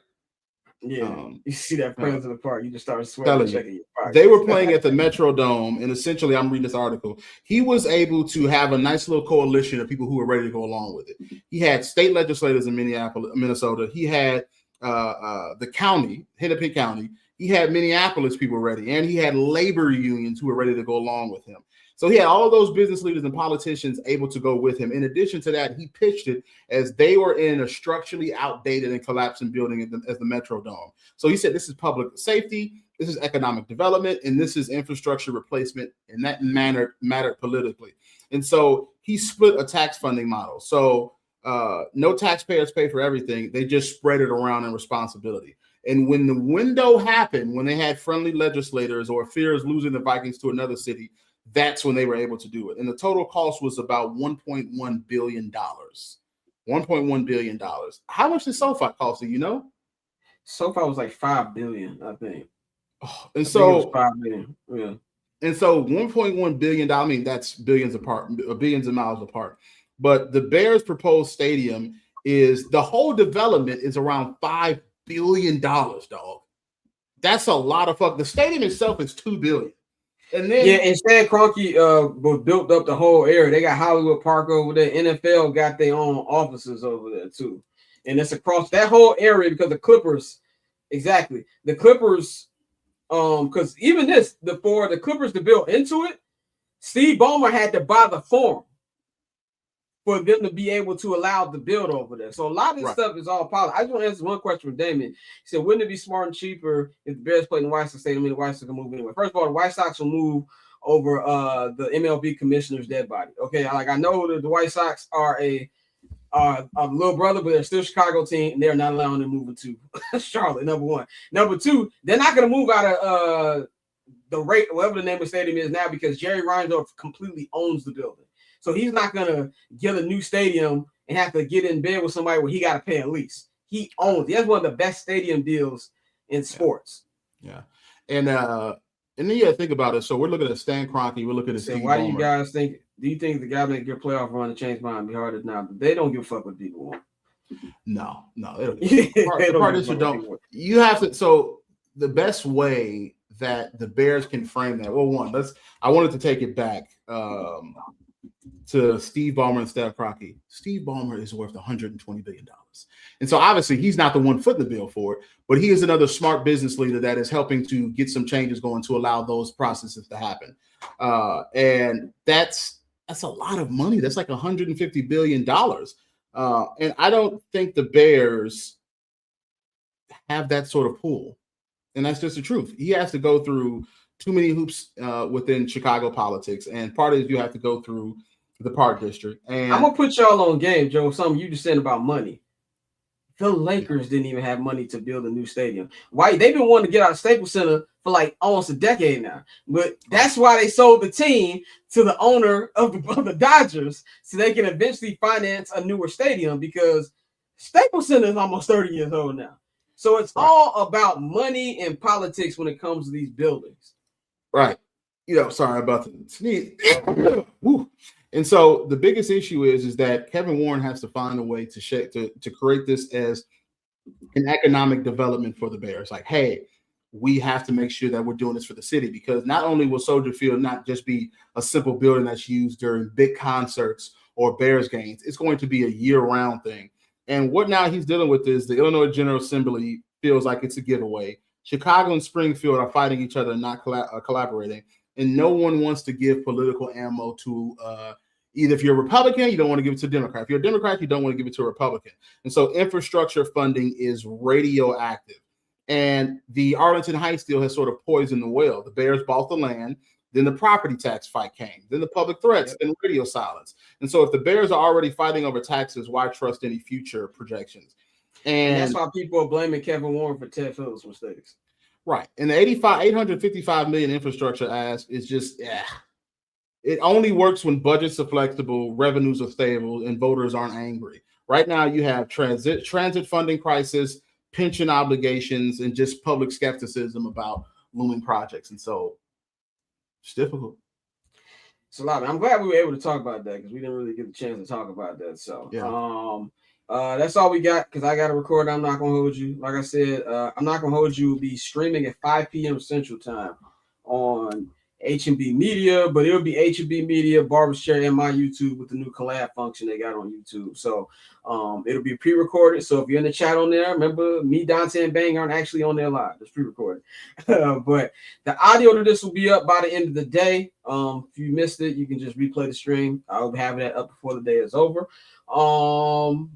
Yeah, you see that friends in the park, you just start sweating. Checking your pockets.
They were playing at the Metrodome, and essentially, I'm reading this article. He was able to have a nice little coalition of people who were ready to go along with it. He had state legislators in Minnesota. He had the county, Hennepin County. He had Minneapolis people ready, and he had labor unions who were ready to go along with him. So he had all of those business leaders and politicians able to go with him. In addition to that, he pitched it as they were in a structurally outdated and collapsing building as the Metrodome. So he said, this is public safety, this is economic development, and this is infrastructure replacement, and that mattered politically. And so he split a tax funding model. So no taxpayers pay for everything. They just spread it around in responsibility. And when the window happened, when they had friendly legislators or fear of losing the Vikings to another city, that's when they were able to do it. And the total cost was about $1.1 billion. $1.1 billion. How much did SoFi cost? Do you know?
SoFi was like $5 billion, I think.
Oh, and so
$5 billion. Yeah.
And so $1.1 billion, I mean, that's billions of miles apart. But the Bears proposed stadium is, the whole development is around $5 billion, dog. That's a lot of fuck. The stadium itself is $2 billion. And then
Stan Kroenke built up the whole area. They got Hollywood Park over there. NFL got their own offices over there too. And it's across that whole area because the Clippers, exactly. The Clippers, because even for the Clippers to build into it, Steve Ballmer had to buy the farm for them to be able to allow the build over there. So a lot of this stuff is all politics. I just want to answer one question from Damien. He said, wouldn't it be smart and cheaper if the Bears played in the White Sox Stadium? I mean, the White Sox can move anyway. First of all, the White Sox will move over the MLB commissioner's dead body. Okay, I know that the White Sox are a little brother, but they're still a Chicago team, and they're not allowing them to move into Charlotte, number one. Number two, they're not going to move out of the rate, whatever the name of the stadium is now, because Jerry Reinsdorf completely owns the building. So he's not going to get a new stadium and have to get in bed with somebody where he got to pay a lease. He owns it. That's one of the best stadium deals in sports.
Yeah. And then you got to think about it. So we're looking at Stan Kroenke. We're looking at Steve
why
Ballmer.
do you guys think, do you think the guy make a good playoff run and change mind be harder now? They don't give a fuck what people want.
No, they don't. You have to. So the best way that the Bears can frame that. Well, I wanted to take it back to Steve Ballmer and Stan Kroenke. Steve Ballmer is worth $120 billion. And so obviously he's not the one footing the bill for it, but he is another smart business leader that is helping to get some changes going to allow those processes to happen. And that's a lot of money. That's like $150 billion. And I don't think the Bears have that sort of pool. And that's just the truth. He has to go through too many hoops within Chicago politics. And part of it, you have to go through the Park District. And
I'm going to put y'all on game, Joe. Something you just said about money. The Lakers didn't even have money to build a new stadium. Why? They've been wanting to get out of Staples Center for like almost a decade now. But that's why they sold the team to the owner of the Dodgers so they can eventually finance a newer stadium, because Staples Center is almost 30 years old now. So it's all about money and politics when it comes to these buildings.
Right. Sorry about the sneeze. And so the biggest issue is that Kevin Warren has to find a way to create this as an economic development for the Bears. Like, hey, we have to make sure that we're doing this for the city, because not only will Soldier Field not just be a simple building that's used during big concerts or Bears games, it's going to be a year-round thing. And what now he's dealing with is the Illinois General Assembly feels like it's a giveaway. Chicago and Springfield are fighting each other and not collaborating. And no one wants to give political ammo to either, if you're a Republican, you don't want to give it to a Democrat. If you're a Democrat, you don't want to give it to a Republican. And so infrastructure funding is radioactive. And the Arlington Heights deal has sort of poisoned the well. The Bears bought the land. Then the property tax fight came. Then the public threats, then radio silence. And so if the Bears are already fighting over taxes, why trust any future projections? And
that's why people are blaming Kevin Warren for Ted Phillips' mistakes.
Right. And the $855 million infrastructure ask is just, it only works when budgets are flexible, revenues are stable, and voters aren't angry. Right now, you have transit funding crisis, pension obligations and just public skepticism about looming projects. And so it's difficult.
It's a lot. I'm glad we were able to talk about that because we didn't really get a chance to talk about that. So that's all we got because I got to record. I'm not going to hold you. Like I said, I'm not going to hold you. We'll be streaming at 5 p.m. Central Time on H&B Media, but it'll be H&B Media, Barber's Chair, and my YouTube with the new collab function they got on YouTube. So it'll be pre-recorded. So if you're in the chat on there, remember me, Dante, and Bang aren't actually on there live. It's pre-recorded. But the audio to this will be up by the end of the day. If you missed it, you can just replay the stream. I'll be having that up before the day is over. And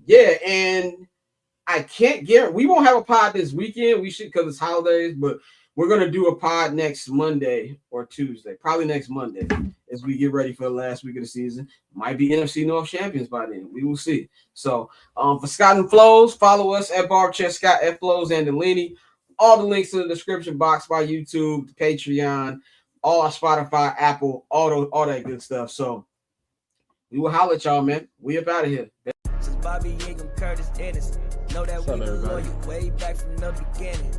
I can't guarantee we won't have a pod this weekend. We should because it's holidays, but we're going to do a pod next Monday or Tuesday, probably next Monday as we get ready for the last week of the season. Might be NFC North champions by then. We will see. So for Scott and Flows, follow us at Barberchair Scott, F Flows, and Delaney. All the links in the description box by YouTube, Patreon, all our Spotify, Apple, all that good stuff. So we will holler at y'all, man. We up out of here.
Since Bobby Ingram, Curtis Ennis, know that we been loyal way back from the beginning.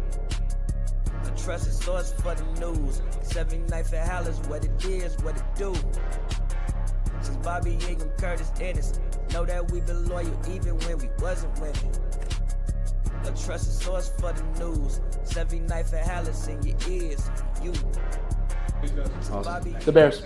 A trusted source for the news. 79th at Halas, what it is, what it do. Since Bobby Ingram, Curtis Ennis, know that we been loyal even when we wasn't winning. A trusted source for the news. 79th at Halas in your ears, you.
Awesome. The Bears.